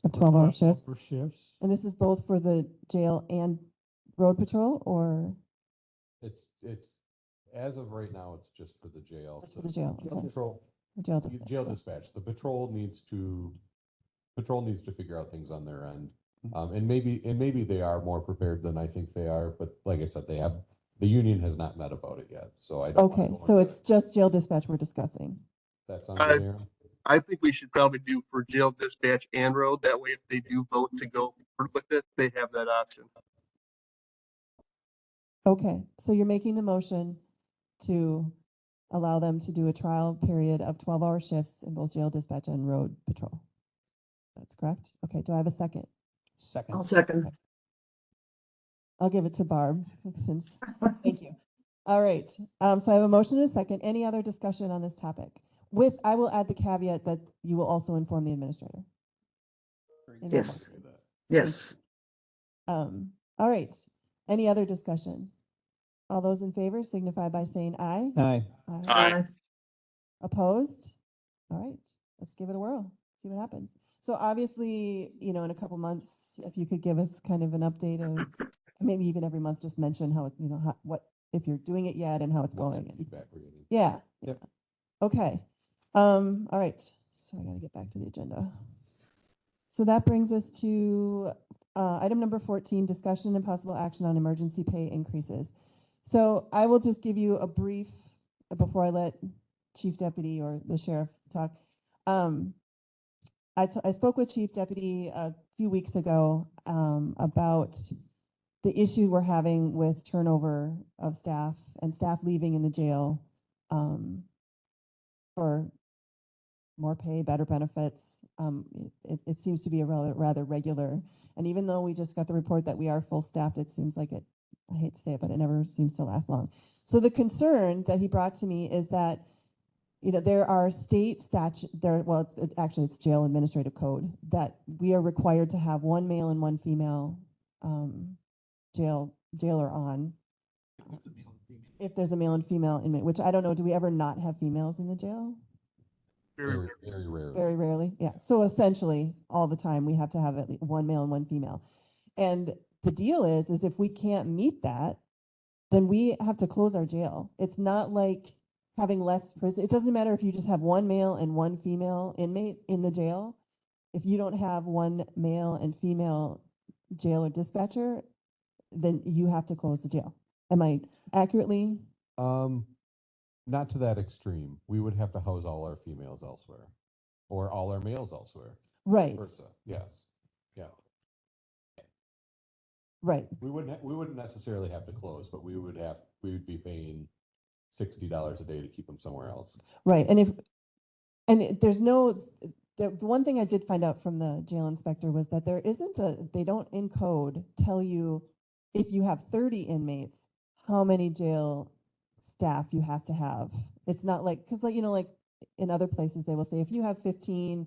Of 12-hour shifts. For shifts. And this is both for the jail and road patrol, or? It's as of right now, it's just for the jail. Just for the jail, Jail okay. patrol, The jail dispatch, jail yeah. dispatch. The patrol needs to figure out things on their end. And maybe they are more prepared than I think they are, but like I said, the union has not met about it yet, so I don't. Okay, so it's just jail dispatch we're discussing. That sounds good, Aaron? I think we should probably do for jail dispatch and road. That way, if they do vote to go forward with it, they have that option. Okay, so you're making the motion to allow them to do a trial period of 12-hour shifts in both jail dispatch and road patrol. That's correct? Okay, do I have a second? Second. I'll second. I'll give it to Barb since, thank you. All right, so I have a motion and a second. Any other discussion on this topic? I will add the caveat that you will also inform the administrator. in that Yes. motion. Yes. All right, any other discussion? All those in favor signify by saying aye. Aye. Aye. Opposed? All right, let's give it a whirl, see what happens. So obviously, in a couple months, if you could give us kind of an update of, maybe even every month, just mention how, if you're doing it yet and how it's What going. kind of feedback we're getting. Yeah. Yep. Okay. All right, so I gotta get back to the agenda. So that brings us to item number 14, discussion and possible action on emergency pay increases. So I will just give you a brief, before I let Chief Deputy or the Sheriff talk. I spoke with Chief Deputy a few weeks ago about the issue we're having with turnover of staff and staff leaving in the jail for more pay, better benefits. It seems to be a rather regular. And even though we just got the report that we are full staffed, it seems like I hate to say it, but it never seems to last long. So the concern that he brought to me is that, there are state statute it's jail administrative code that we are required to have one male and one female jailer on. If there's a male and female inmate, which I don't know, do we ever not have females in the jail? Very, Very rarely. Very rarely, yeah. So essentially, all the time, we have to have at least one male and one female. And the deal is if we can't meet that, then we have to close our jail. It's not like having less prison. It doesn't matter if you just have one male and one female inmate in the jail. If you don't have one male and female jailer dispatcher, then you have to close the jail. Am I accurately? Not to that extreme. We would have to house all our females elsewhere or all our males elsewhere. Right, Versa. Yes. Yeah. right. We wouldn't necessarily have to close, but we would be paying $60 a day to keep them somewhere else. Right, there's no, the one thing I did find out from the jail inspector was that they don't in code tell you if you have 30 inmates, how many jail staff you have to have. It's not like, because like in other places they will say if you have 15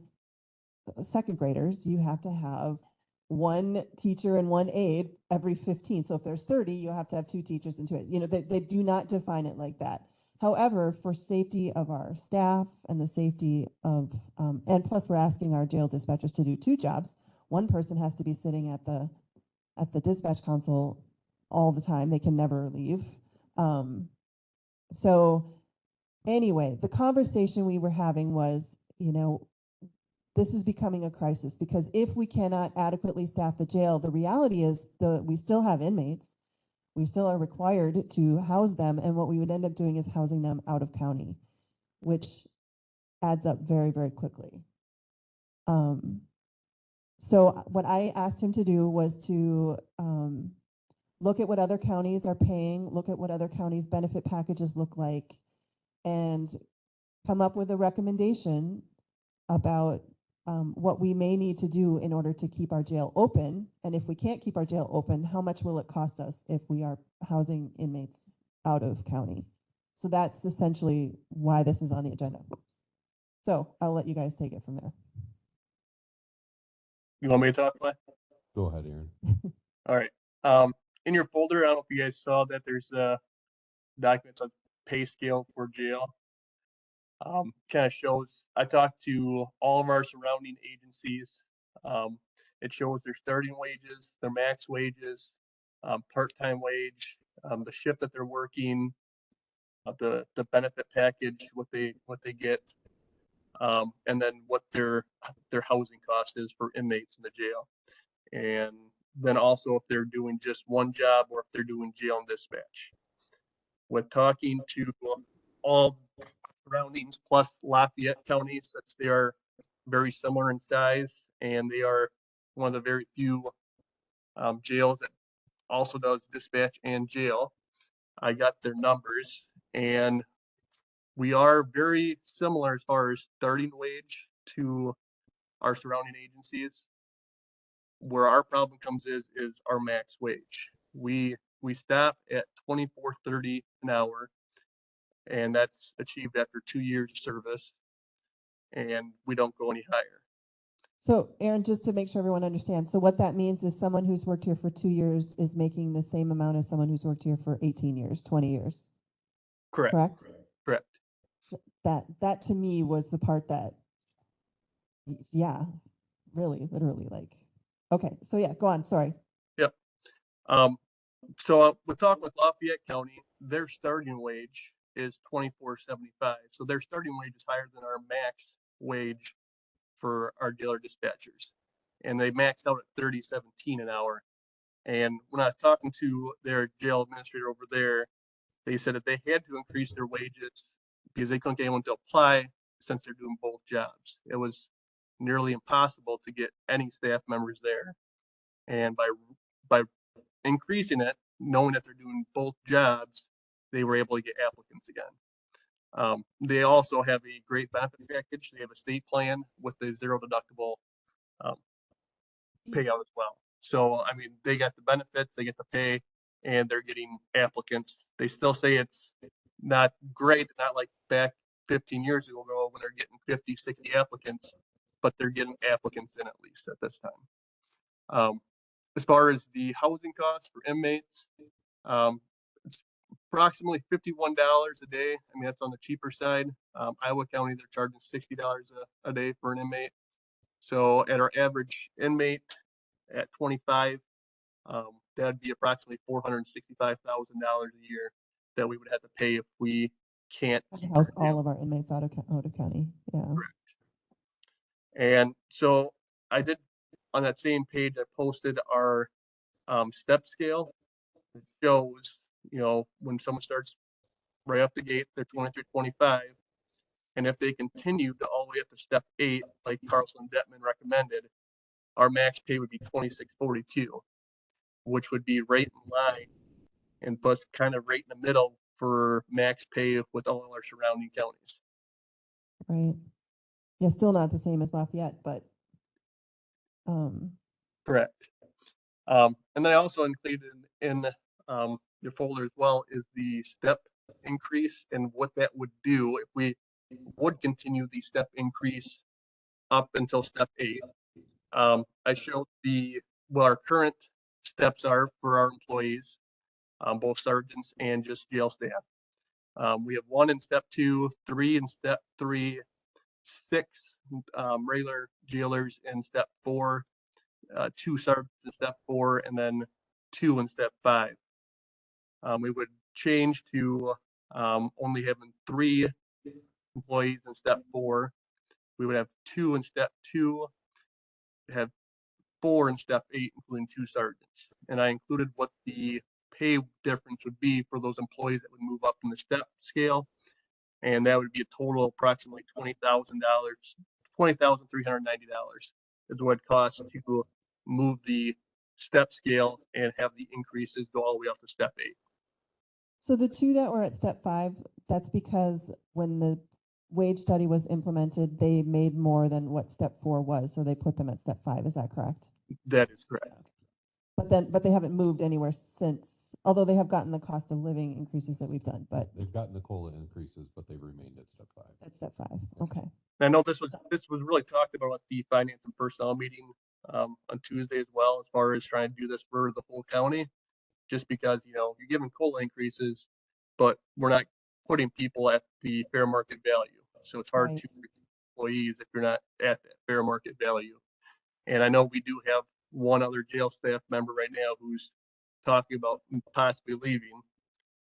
second graders, you have to have one teacher and one aide every 15. So if there's 30, you have to have two teachers and two aides. They do not define it like that. However, for safety of our staff and the safety of, and plus we're asking our jail dispatchers to do two jobs. One person has to be sitting at the dispatch console all the time. They can never leave. So anyway, the conversation we were having was, this is becoming a crisis because if we cannot adequately staff the jail, the reality is we still have inmates. We still are required to house them. And what we would end up doing is housing them out of county, which adds up very, very quickly. So what I asked him to do was to look at what other counties are paying, look at what other counties' benefit packages look like, and come up with a recommendation about what we may need to do in order to keep our jail open. And if we can't keep our jail open, how much will it cost us if we are housing inmates out of county? So that's essentially why this is on the agenda. So I'll let you guys take it from there. You want me to talk, Clay? Go ahead, Aaron. All right. In your folder, I don't know if you guys saw that there's documents on pay scale for jail. Kind of shows, I talked to all of our surrounding agencies. It shows their starting wages, their max wages, part-time wage, the shift that they're working, the benefit package, what they get, and then what their housing cost is for inmates in the jail. And then also if they're doing just one job or if they're doing jail and dispatch. With talking to all surroundings plus Lafayette County, since they are very similar in size and they are one of the very few jails that also does dispatch and jail. I got their numbers, and we are very similar as far as starting wage to our surrounding agencies. Where our problem comes is our max wage. We stop at $24.30 an hour, and that's achieved after 2 years of service, and we don't go any higher. So Aaron, just to make sure everyone understands, so what that means is someone who's worked here for 2 years is making the same amount as someone who's worked here for 18 years, 20 years, Correct. correct? Correct. That to me was the part that, yeah, really, literally, like, okay, so yeah, go on, sorry. Yep. So we're talking with Lafayette County. Their starting wage is $24.75. So their starting wage is higher than our max wage for our dealer dispatchers, and they max out at $30.17 an hour. And when I was talking to their jail administrator over there, they said that they had to increase their wages because they couldn't get anyone to apply since they're doing both jobs. It was nearly impossible to get any staff members there. And by increasing it, knowing that they're doing both jobs, they were able to get applicants again. They also have a great benefit package. They have a state plan with the zero deductible payout as well. So, I mean, they got the benefits, they get the pay, and they're getting applicants. They still say it's not great, not like back 15 years ago when they're getting 50, 60 applicants, but they're getting applicants in at least at this time. As far as the housing costs for inmates, it's approximately $51 a day. I mean, that's on the cheaper side. Iowa County, they're charging $60 a day for an inmate. So at our average inmate at 25, that'd be approximately $465,000 a year that we would have to pay if we can't keep House our jail. all of our inmates out of county, yeah. Correct. And so I did, on that same page, I posted our step scale. It shows, when someone starts right off the gate, they're 23, 25. And if they continue to all the way up to step 8, like Carlson Detman recommended, our max pay would be $26.42, which would be right in line and plus kind of right in the middle for max pay with all our surrounding counties. Right. Yeah, still not the same as Lafayette, but Correct. And then I also included in your folder as well is the step increase and what that would do if we would continue the step increase up until step 8. I showed what our current steps are for our employees, both sergeants and just jail staff. We have 1 in step 2, 3 in step 3, 6 regular jailers in step 4, 2 sergeants in step 4, and then 2 in step 5. We would change to only having 3 employees in step 4. We would have 2 in step 2, have 4 in step 8, including 2 sergeants. And I included what the pay difference would be for those employees that would move up in the step scale. And that would be a total of approximately $20,390 is what it costs to move the step scale and have the increases go all the way up to step 8. so the 2 that were at step 5, that's because when the wage study was implemented, they made more than what step 4 was, so they put them at step 5. Is that correct? That is correct. But they haven't moved anywhere since, although they have gotten the cost of living increases that we've done, but They've gotten the COLA increases, but they've remained at step 5. at step 5, okay. And I know this was really talked about at the finance and personnel meeting on Tuesday as well, as far as trying to do this for the whole county, just because, you're giving COLA increases, but we're not putting people at the fair market value. So it's hard Right. to recruit employees if you're not at that fair market value. And I know we do have one other jail staff member right now who's talking about possibly leaving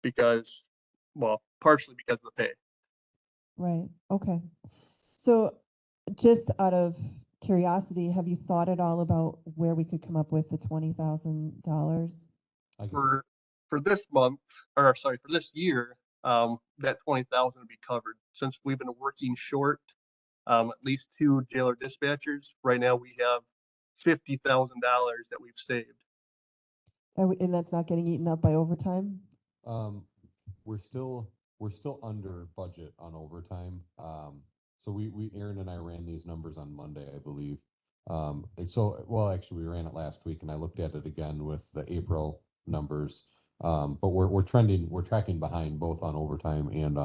because, partially because of the pay. Right, okay. So just out of curiosity, have you thought at all about where we could come up with the $20,000? For this month, or sorry, for this year, that 20,000 would be covered since we've been working short at least 2 jailer dispatchers. Right now we have $50,000 that we've saved. And that's not getting eaten up by overtime? We're still under budget on overtime. So Aaron and I ran these numbers on Monday, I believe. And so, well, actually, we ran it last week and I looked at it again with the April numbers. But we're tracking behind both on overtime and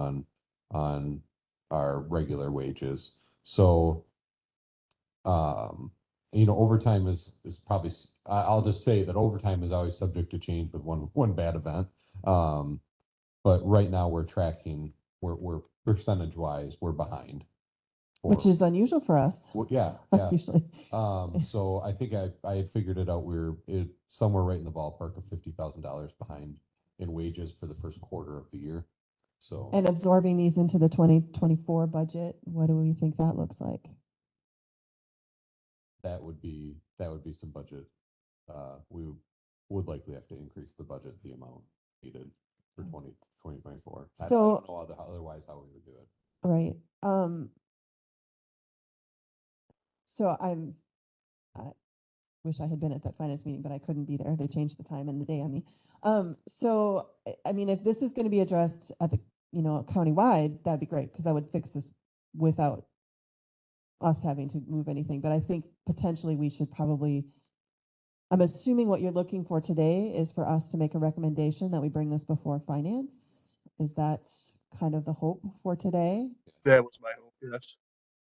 on our regular wages. So, overtime is probably, I'll just say that overtime is always subject to change with one bad event. But right now we're tracking, we're percentage wise, we're behind. Which is unusual for us, Well, yeah, yeah. usually. So I think I had figured it out. We're somewhere right in the ballpark of $50,000 behind in wages for the first quarter of the year. So. And absorbing these into the 2024 budget, what do we think that looks like? That would be some budget. We would likely have to increase the budget, the amount needed for 2024. I So- don't know otherwise how we would do it. Right. So I wish I had been at that finance meeting, but I couldn't be there. They changed the time and the day on me. So, I mean, if this is going to be addressed at the, countywide, that'd be great, because I would fix this without us having to move anything. But I think potentially we should probably, I'm assuming what you're looking for today is for us to make a recommendation that we bring this before finance. Is that kind of the hope for today? That was my hope, yes.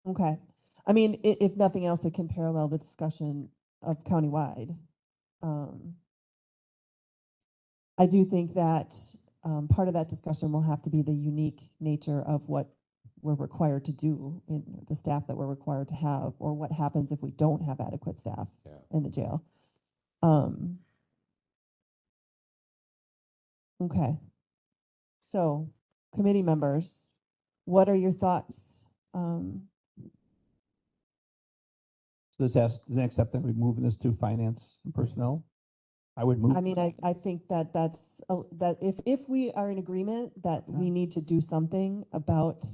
Okay. I mean, if nothing else, it can parallel the discussion of countywide. I do think that part of that discussion will have to be the unique nature of what we're required to do in the staff that we're required to have, or what happens if we don't have adequate staff in the jail. Okay. So, committee members, what are your thoughts? So the next step, then we move this to finance and personnel. I would move. I mean, I think that that if we are in agreement that we need to do something about,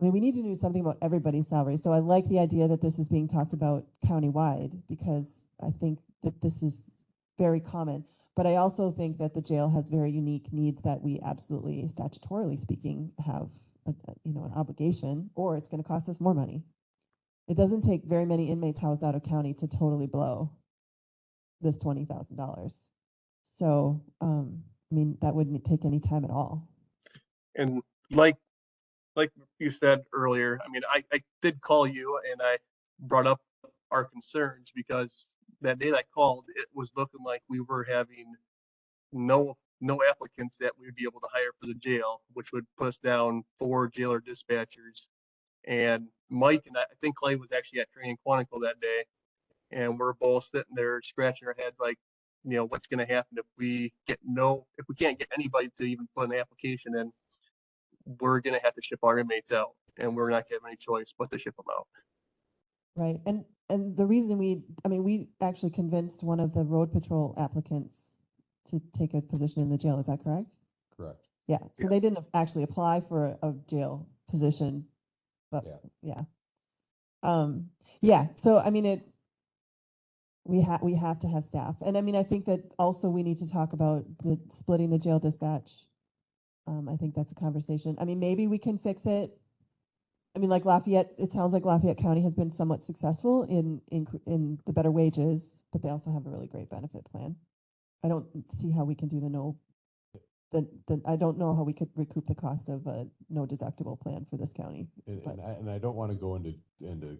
I mean, we need to do something about everybody's salary. So I like the idea that this is being talked about countywide, because I think that this is very common. But I also think that the jail has very unique needs that we absolutely, statutorily speaking, have an obligation, or it's going to cost us more money. It doesn't take very many inmates housed out of county to totally blow this $20,000. So, I mean, that wouldn't take any time at all. And like you said earlier, I mean, I did call you and I brought up our concerns, because that day I called, it was looking like we were having no applicants that we would be able to hire for the jail, which would put us down 4 jailer dispatchers. And Mike and I think Clay was actually at Training Quantico that day, and we're both sitting there scratching our heads like, what's going to happen if we can't get anybody to even put an application in. We're going to have to ship our inmates out, and we're not going to have any choice but to ship them out. Right. And the reason we actually convinced one of the road patrol applicants to take a position in the jail. Is that correct? Correct. Yeah. So they didn't actually apply for a jail position, but yeah. Yeah. So, I mean, we have to have staff. And I mean, I think that also we need to talk about splitting the jail dispatch. I think that's a conversation. I mean, maybe we can fix it. I mean, like Lafayette, it sounds like Lafayette County has been somewhat successful in the better wages, but they also have a really great benefit plan. I don't see how we can do I don't know how we could recoup the cost of a no deductible plan for this county. And I don't want to go into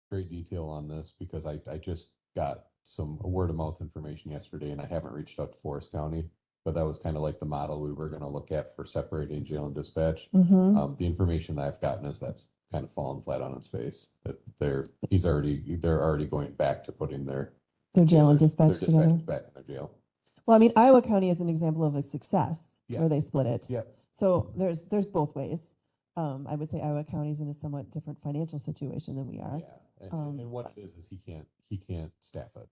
great detail on this, because I just got some word of mouth information yesterday, and I haven't reached out to Forest County, but that was kind of like the model we were going to look at for separating jail and dispatch. Mm-hmm. The information that I've gotten is that's kind of fallen flat on its face, that they're already going back to putting their jail and dispatch their together. dispatchers back in their jail. Well, I mean, Iowa County is an example of a success where they split it. Yeah. So there's both ways. I would say Iowa County is in a somewhat different financial situation than we are. Yeah, and what it is he can't staff it.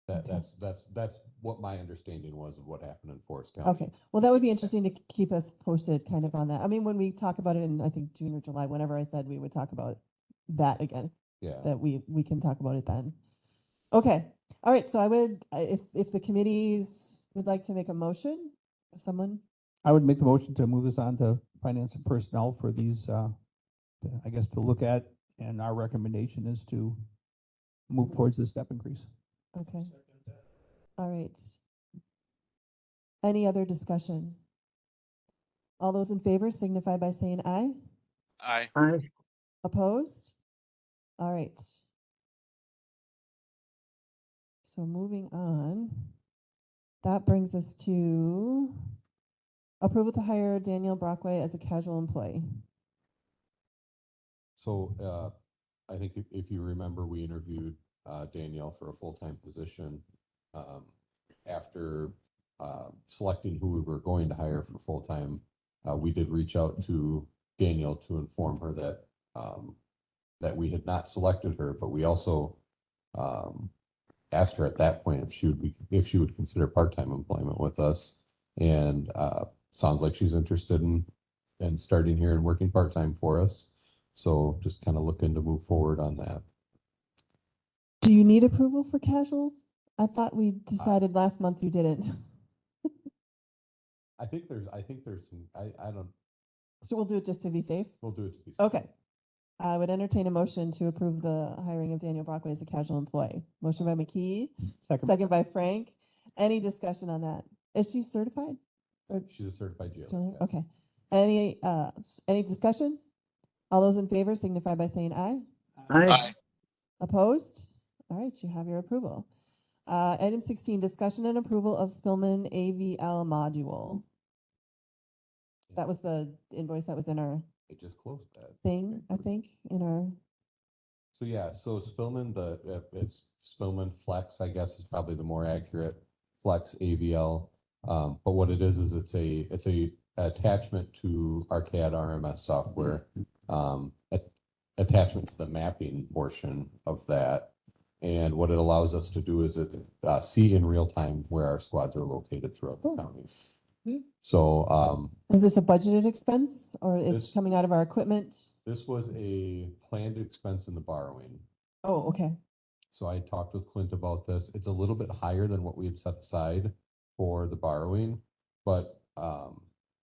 That's what my understanding was of what happened in Forest County. Okay, well, that would be interesting to keep us posted kind of on that. I mean, when we talk about it in, I think, June or July, whenever I said we would talk about that again, Yeah. that we can talk about it then. Okay, all right, so I would, if the committees would like to make a motion, someone, I would make the motion to move this on to finance and personnel for these, I guess, to look at, and our recommendation is to move towards the step increase. okay, all right. Any other discussion? All those in favor signify by saying aye. Aye. Aye. Opposed? All right. So moving on, that brings us to approval to hire Daniel Brockway as a casual employee. So I think if you remember, we interviewed Danielle for a full-time position. After selecting who we were going to hire for full-time, we did reach out to Danielle to inform her that that we had not selected her, but we also asked her at that point if she would consider part-time employment with us. And sounds like she's interested in starting here and working part-time for us. So just kind of looking to move forward on that. Do you need approval for casuals? I thought we decided last month you didn't. I think there's some, I don't, So we'll do it just to be safe? we'll do it to be. safe. Okay. I would entertain a motion to approve the hiring of Daniel Brockway as a casual employee. Motion by McKee, second by Frank. Any discussion on that? Is she certified? Or She's a certified jailer. jailer? yes. Okay. Any discussion? All those in favor signify by saying aye. Aye. Opposed? All right, you have your approval. Item 16, discussion and approval of Spillman AVL module. That was the invoice that was in our It just closed that. thing, I think, in our, So yeah, so Spillman, it's Spillman Flex, I guess is probably the more accurate, Flex AVL. But what it is it's a attachment to our CAD RMS software, attachment to the mapping portion of that. And what it allows us to do is see in real time where our squads are located throughout the county. So is this a budgeted expense or it's This- coming out of our equipment? this was a planned expense in the borrowing. Oh, okay. So I talked with Clint about this. It's a little bit higher than what we had set aside for the borrowing. But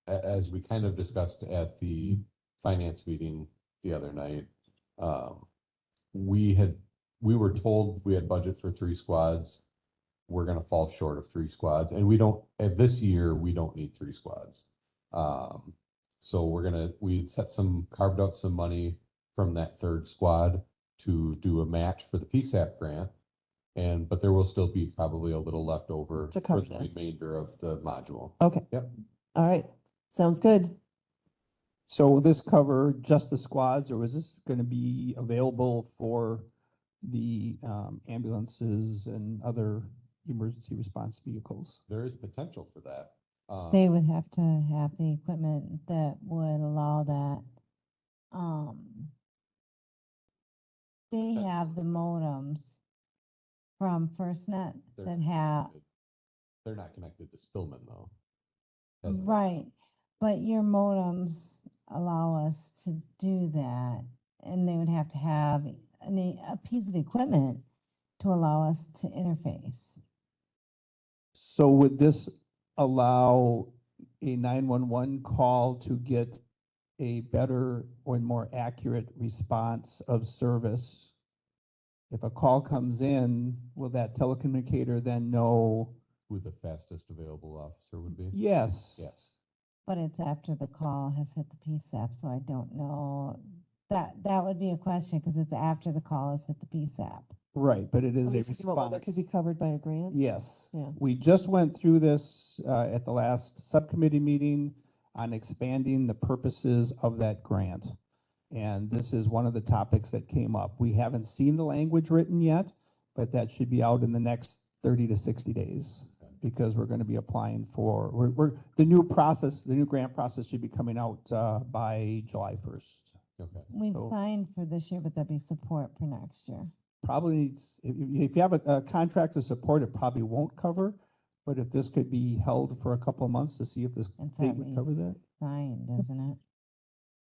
as we kind of discussed at the finance meeting the other night, we were told we had budget for 3 squads. We're gonna fall short of 3 squads, and this year, we don't need 3 squads. So we carved out some money from that 3rd squad to do a match for the PSAP grant. But there will still be probably a little left over To for cover the this. remainder of the module. Okay. Yep. All right. Sounds good. So will this cover just the squads, or is this going to be available for the ambulances and other emergency response vehicles? There is potential for that. They would have to have the equipment that would allow that. They have the modems from FirstNet They're that not have, connected- They're not connected to Spillman though. As of- right, but your modems allow us to do that. And they would have to have a piece of equipment to allow us to interface. So would this allow a 911 call to get a better or more accurate response of service? If a call comes in, will that telecommunicator then know, Who the fastest available officer would be? yes? Yes. But it's after the call has hit the PSAP, so I don't know. That would be a question, because it's after the call has hit the PSAP. Right, but it is Are a you talking about whether it could be response. covered by a grant? Yes. Yeah. We just went through this at the last subcommittee meeting on expanding the purposes of that grant. And this is one of the topics that came up. We haven't seen the language written yet, but that should be out in the next 30 to 60 days. Because we're going to be applying for, the new grant process should be coming out by July 1st. Okay. We've So- signed for this year, but there'll be support for next year. Probably needs, if you have a contract to support, it probably won't cover. But if this could be held for a couple of months to see if this It's state at would cover least that. signed, isn't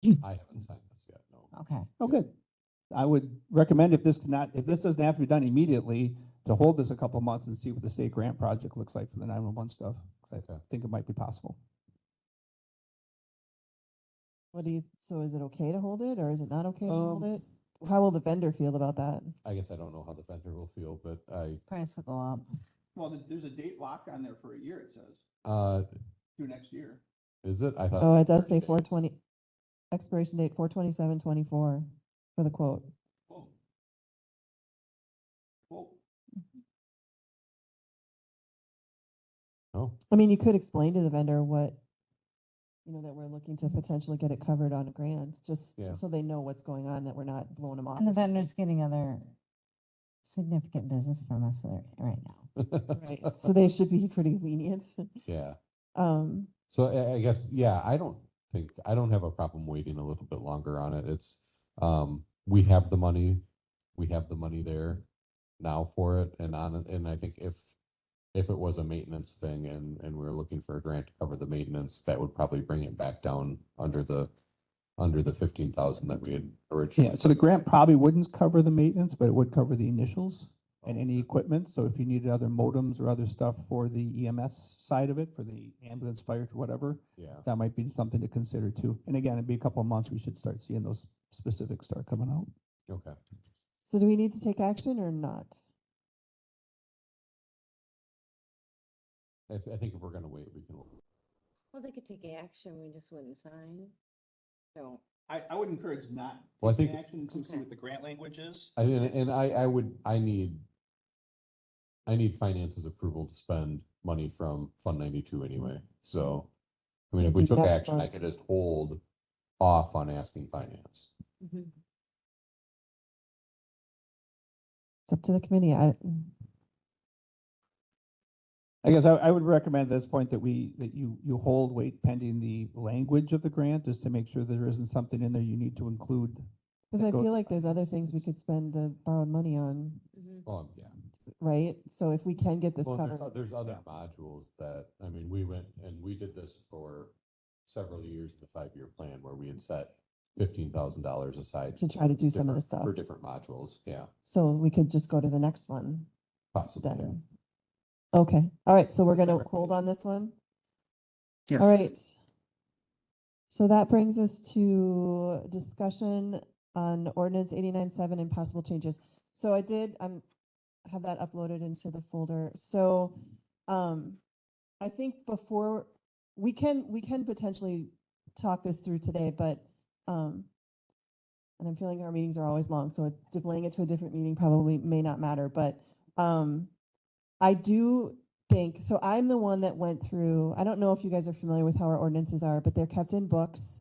it? I haven't signed this yet, no. Okay. Oh, good. I would recommend if this doesn't have to be done immediately, to hold this a couple of months and see what the state grant project looks like for the 911 stuff. I Okay. think it might be possible. So is it okay to hold it or is it not okay to hold Um, it? How will the vendor feel about that? I guess I don't know how the vendor will feel, but Price will go up. Well, there's a date lock on there for a year, it says, through next year. is it? I thought. Oh, said it does 30 say days. 420, expiration date 4/27/24 for the quote. Whoa. Whoa. Oh, I mean, you could explain to the vendor what, that we're looking to potentially get it covered on a grant, just Yeah. so they know what's going on, that we're not blowing them off. And the or something. vendor's getting other significant business from us right now. Right, so they should be pretty lenient. yeah. Um, So I guess, yeah, I don't have a problem waiting a little bit longer on it. It's, we have the money there now for it. And and I think if it was a maintenance thing and we're looking for a grant to cover the maintenance, that would probably bring it back down under the 15,000 that we had originally. Yeah, so the grant probably wouldn't cover the maintenance, but it would cover the initials and any equipment. So if you needed other modems or other stuff for the EMS side of it, for the ambulance, fire, whatever, Yeah, that might be something to consider too. And again, it'd be a couple of months, we should start seeing those specifics start coming out. okay. so do we need to take action or not? I think if we're gonna wait, we can. Well, they could take action, we just wouldn't sign. So, I would encourage not Well, I taking think- action until we see Okay. what the grant language is. I need finance's approval to spend money from Fund 92 anyway. So, I mean, if we took Next action, I month. could just hold off on asking finance. mhm. It's up to the committee. I guess I would recommend at this point that you hold, wait pending the language of the grant, just to make sure there isn't something in there you need to include. Because that I goes feel to like there's other things we finances. could spend the borrowed money on, Mhm. Oh, yeah. right? So if we can get this Well, covered. there's other modules that, I mean, we went and we did this for several years in the 5-year plan where we had set $15,000 aside. To try to for do some of the different- stuff. For different modules, yeah, So we could just go to the next one possibly. yeah. then. Okay, all right, so we're gonna hold on this one? All right. So that brings us to discussion on ordinance 89.7 and possible changes. So I did, have that uploaded into the folder. So, I think before, we can potentially talk this through today, but, and I'm feeling our meetings are always long, so delaying it to a different meeting probably may not matter, but, I do think, so I'm the one that went through, I don't know if you guys are familiar with how our ordinances are, but they're kept in books.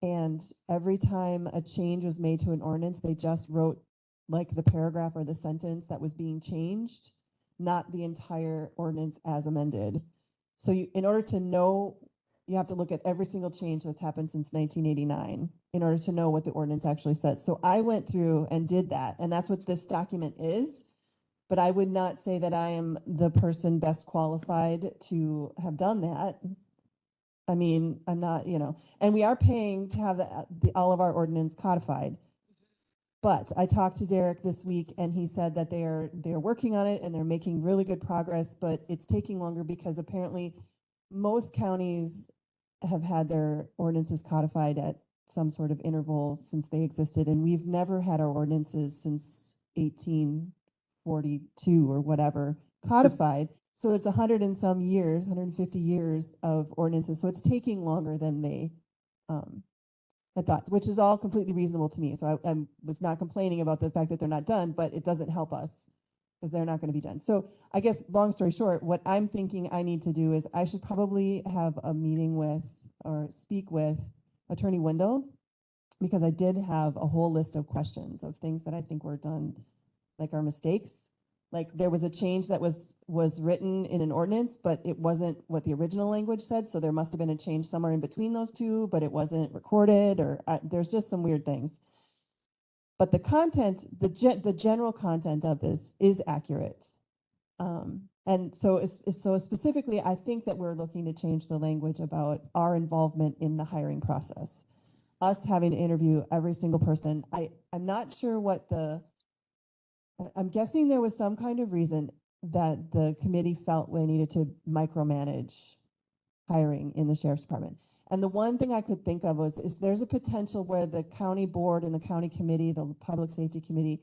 And every time a change was made to an ordinance, they just wrote like the paragraph or the sentence that was being changed, not the entire ordinance as amended. So in order to know, you have to look at every single change that's happened since 1989 in order to know what the ordinance actually says. So I went through and did that, and that's what this document is. But I would not say that I am the person best qualified to have done that. I mean, I'm not, and we are paying to have all of our ordinance codified. But I talked to Derek this week and he said that they're working on it and they're making really good progress, but it's taking longer because apparently most counties have had their ordinances codified at some sort of interval since they existed. And we've never had our ordinances since 1842 or whatever codified. So it's 100 and some years, 150 years of ordinances. So it's taking longer than they had thought, which is all completely reasonable to me. So I was not complaining about the fact that they're not done, but it doesn't help us because they're not going to be done. So I guess long story short, what I'm thinking I need to do is I should probably have a meeting with or speak with Attorney Wendell, because I did have a whole list of questions of things that I think were done, like our mistakes. Like there was a change that was written in an ordinance, but it wasn't what the original language said. So there must have been a change somewhere in between those two, but it wasn't recorded, or there's just some weird things. But the content, the general content of this is accurate. And so specifically, I think that we're looking to change the language about our involvement in the hiring process. Us having to interview every single person. I'm not sure what the I'm guessing there was some kind of reason that the committee felt they needed to micromanage hiring in the sheriff's department. And the one thing I could think of was if there's a potential where the county board and the county committee, the public safety committee,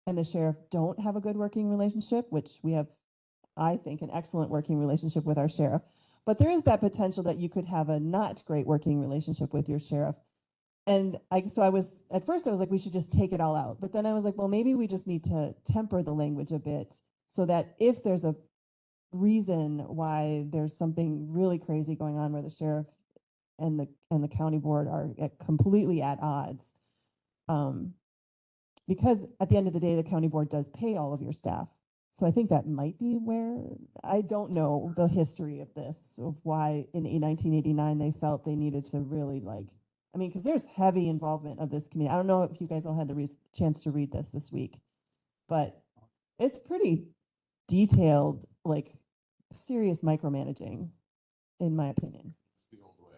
and the sheriff don't have a good working relationship, which we have, I think, an excellent working relationship with our sheriff. But there is that potential that you could have a not great working relationship with your sheriff. And at first I was like, we should just take it all out. But then I was like, well, maybe we just need to temper the language a bit so that if there's a reason why there's something really crazy going on where the sheriff and the county board are completely at odds, because at the end of the day, the county board does pay all of your staff. So I think that might be where, I don't know the history of this, of why in 1989 they felt they needed to really because there's heavy involvement of this community. I don't know if you guys all had the chance to read this week, but it's pretty detailed, serious micromanaging, in my opinion. It's the old way.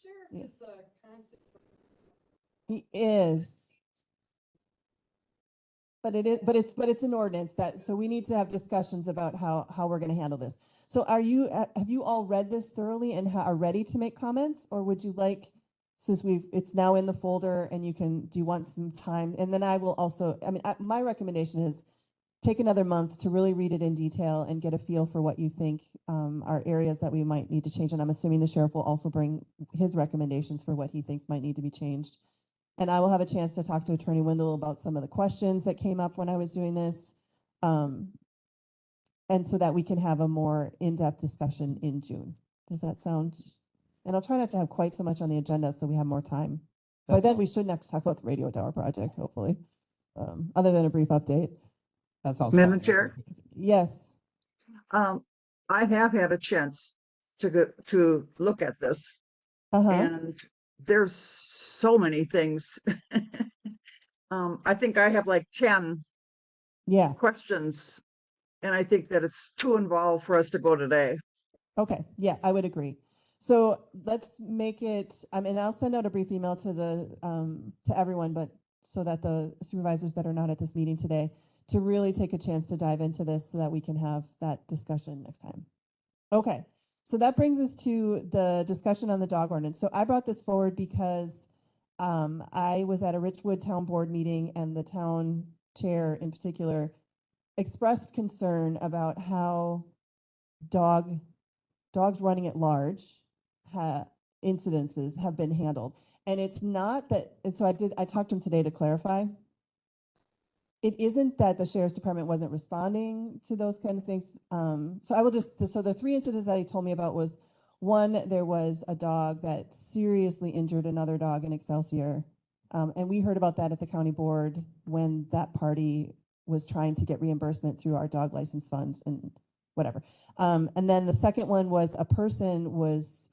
Sheriff is a constant. He is. But it's an ordinance so we need to have discussions about how we're going to handle this. So have you all read this thoroughly and are ready to make comments, or would you like, since it's now in the folder and do you want some time? And then I will also, my recommendation is take another month to really read it in detail and get a feel for what you think are areas that we might need to change. And I'm assuming the sheriff will also bring his recommendations for what he thinks might need to be changed. And I will have a chance to talk to Attorney Wendell about some of the questions that came up when I was doing this. And so that we can have a more in-depth discussion in June. Does that sound? And I'll try not to have quite so much on the agenda so we have more time. By then we shouldn't have to talk about the radio tower project, hopefully, other than a brief update. That sounds Madam fine. Chair, Yes. I have had a chance to look at this, and there's so many things. I think I have like 10 questions, and I think that it's too involved for us to go today. Okay, yeah, I would agree. So let's make it, I'll send out a brief email to everyone, but so that the supervisors that are not at this meeting today to really take a chance to dive into this so that we can have that discussion next time. Okay, so that brings us to the discussion on the dog ordinance. So I brought this forward because I was at a Richwood Town Board meeting and the town chair in particular expressed concern about how dogs running at large incidences have been handled. And it's not that, and so I talked to him today to clarify. It isn't that the sheriff's department wasn't responding to those kind of things. So the 3 incidents that he told me about was, one, there was a dog that seriously injured another dog in Excelsior. And we heard about that at the county board when that party was trying to get reimbursement through our dog license funds and whatever. And then the second one was a person was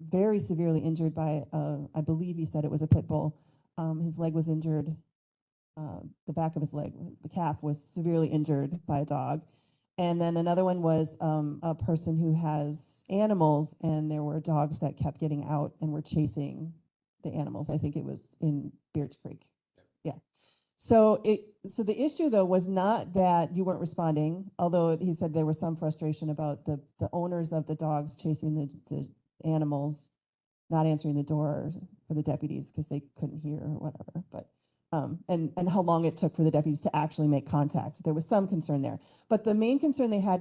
very severely injured by, I believe he said it was a pit bull. His leg was injured. The back of his leg, the calf was severely injured by a dog. And then another one was a person who has animals, and there were dogs that kept getting out and were chasing the animals. I think it was in Beards Creek. Yeah. So the issue though was not that you weren't responding, although he said there was some frustration about the owners of the dogs chasing the animals, not answering the door for the deputies because they couldn't hear or whatever. But and how long it took for the deputies to actually make contact. There was some concern there. But the main concern they had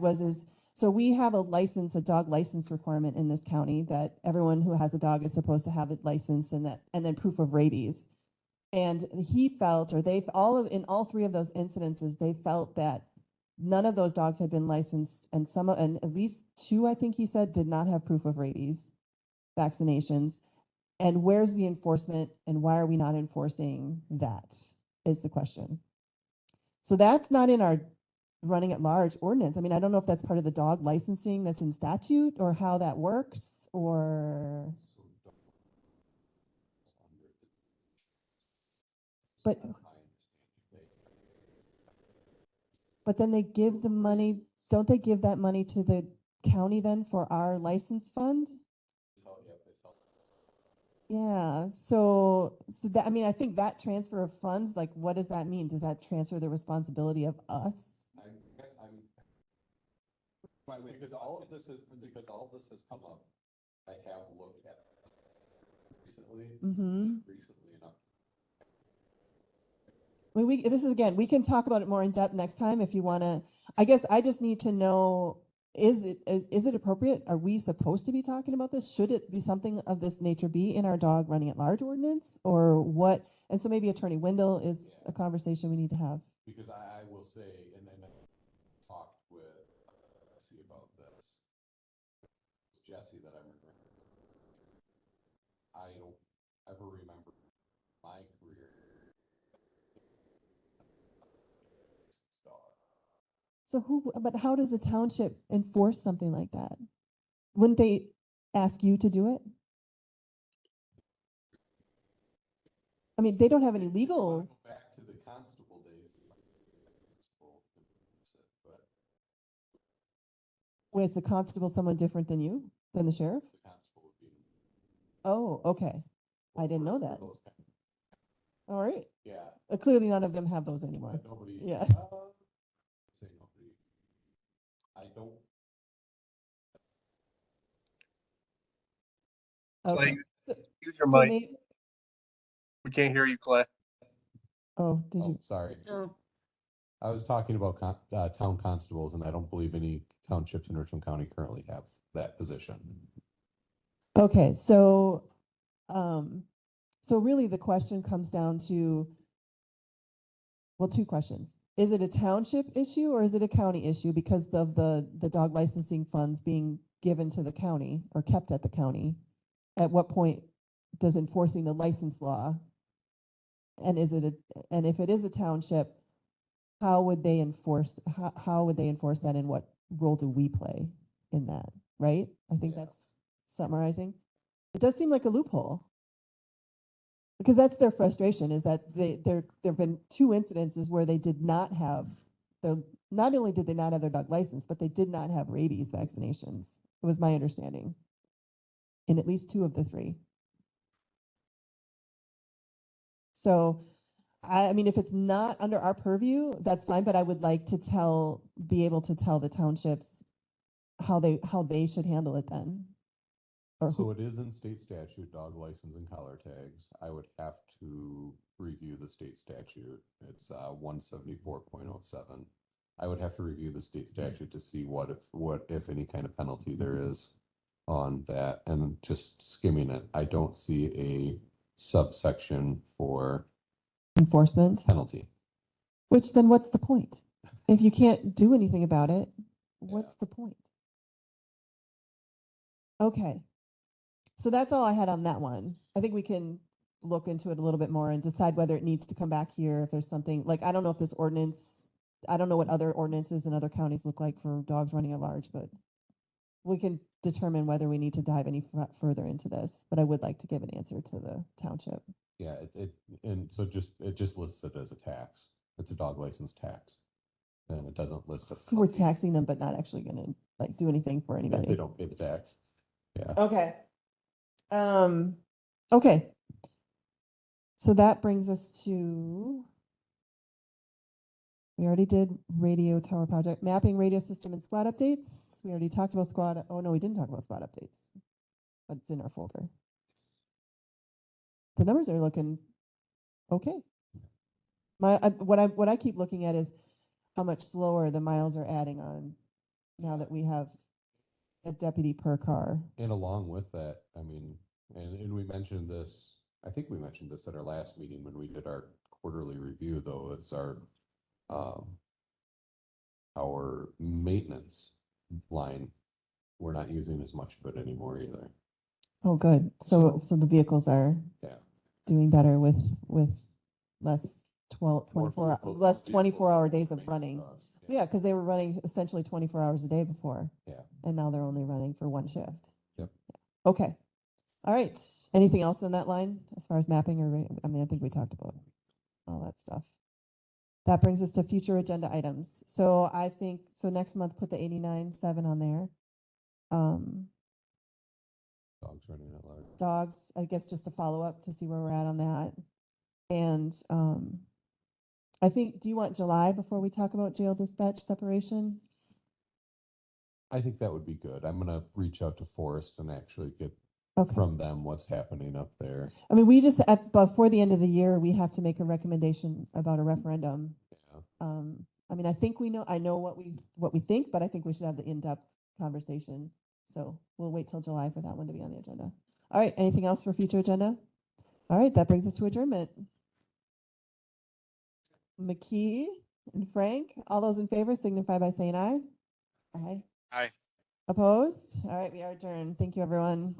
so we have a dog license requirement in this county that everyone who has a dog is supposed to have a license and then proof of rabies. And he felt, or in all 3 of those incidences, they felt that none of those dogs had been licensed, and at least 2, I think he said, did not have proof of rabies vaccinations. And where's the enforcement, and why are we not enforcing that, is the question. So that's not in our running at large ordinance. I don't know if that's part of the dog licensing that's in statute or how that works, or. But then they give the money, don't they give that money to the county then for our license fund? Yeah, so that, I mean, I think that transfer of funds, like, what does that mean? Does that transfer the responsibility of us? I guess I'm, because all of this has come up, I have looked at Mm-hmm. recently enough. This is, again, we can talk about it more in depth next time if you want to. I guess I just need to know, is it appropriate? Are we supposed to be talking about this? Should it be something of this nature be in our dog running at large ordinance, or what? And so maybe Attorney Wendell is a conversation we need to have. Because I will say, and then I talked with Jesse about this. It's Jesse that I'm referring to. I don't ever remember my career. So but how does a township enforce something like that? Wouldn't they ask you to do it? I mean, they don't have any legal. Go back to the constable days. But Wait, is the constable someone different than you, than the sheriff? the constable would be. Oh, okay. I didn't know that. All right. Yeah. Clearly none of them have those anymore. Nobody. Yeah. Say nobody. I don't. Okay. Clay, So, use your so mic. maybe, We can't hear you, Clay. oh, did Oh, you? sorry. Oh, I was talking about town constables, and I don't believe any townships in Richland County currently have that position. Okay, so really the question comes down to, well, two questions. Is it a township issue or is it a county issue because of the dog licensing funds being given to the county or kept at the county? At what point does enforcing the license law? And and if it is a township, how would they enforce that and what role do we play in that, right? I think Yeah. that's summarizing. It does seem like a loophole. Because that's their frustration, is that there've been two incidences where they did not have not only did they not have their dog license, but they did not have rabies vaccinations. It was my understanding. In at least two of the three. So I mean, if it's not under our purview, that's fine, but I would like to be able to tell the townships how they should handle it then. Or So it is in state statute, dog license and collar tags. I would have to review the state statute. It's 174.07. I would have to review the state statute to see what if any kind of penalty there is on that. And just skimming it, I don't see a subsection for enforcement, penalty. which then what's the point? If you can't do anything about it, what's the point? Okay. So that's all I had on that one. I think we can look into it a little bit more and decide whether it needs to come back here, if there's something, like, I don't know if this ordinance, I don't know what other ordinances in other counties look like for dogs running at large, but we can determine whether we need to dive any further into this, but I would like to give an answer to the township. Yeah, and so it just lists it as a tax. It's a dog license tax. And it doesn't list a So we're penalty. taxing them, but not actually gonna like do anything for If anybody. they don't pay the tax. Yeah. Okay. Okay. So that brings us to, we already did radio tower project, mapping radio system and squad updates. We already talked about squad. Oh, no, we didn't talk about squad updates, but it's in our folder. The numbers are looking okay. What I keep looking at is how much slower the miles are adding on now that we have a deputy per car. And along with that, I mean, and we mentioned this, I think we mentioned this at our last meeting when we did our quarterly review, though, it's our maintenance line. We're not using as much of it anymore either. Oh, good. So the vehicles are doing better with less 24-hour days of running. Yeah, because they were running essentially 24 hours a day before. Yeah. And now they're only running for one shift. Yep. Okay. All right. Anything else in that line as far as mapping or, I mean, I think we talked about all that stuff. That brings us to future agenda items. So I think, so next month, put the 89.7 on there. Dogs running at large. dogs, I guess just a follow-up to see where we're at on that. And I think, do you want July before we talk about jail dispatch separation? I think that would be good. I'm gonna reach out to Forrest and actually get Okay. from them what's happening up there. I mean, we just, before the end of the year, we have to make a recommendation about a referendum. Yeah. I mean, I think I know what we think, but I think we should have the in-depth conversation. So we'll wait till July for that one to be on the agenda. All right, anything else for future agenda? All right, that brings us to adjournment. McKee and Frank, all those in favor signify by saying aye. Aye. Aye. Opposed? All right, we are adjourned. Thank you, everyone.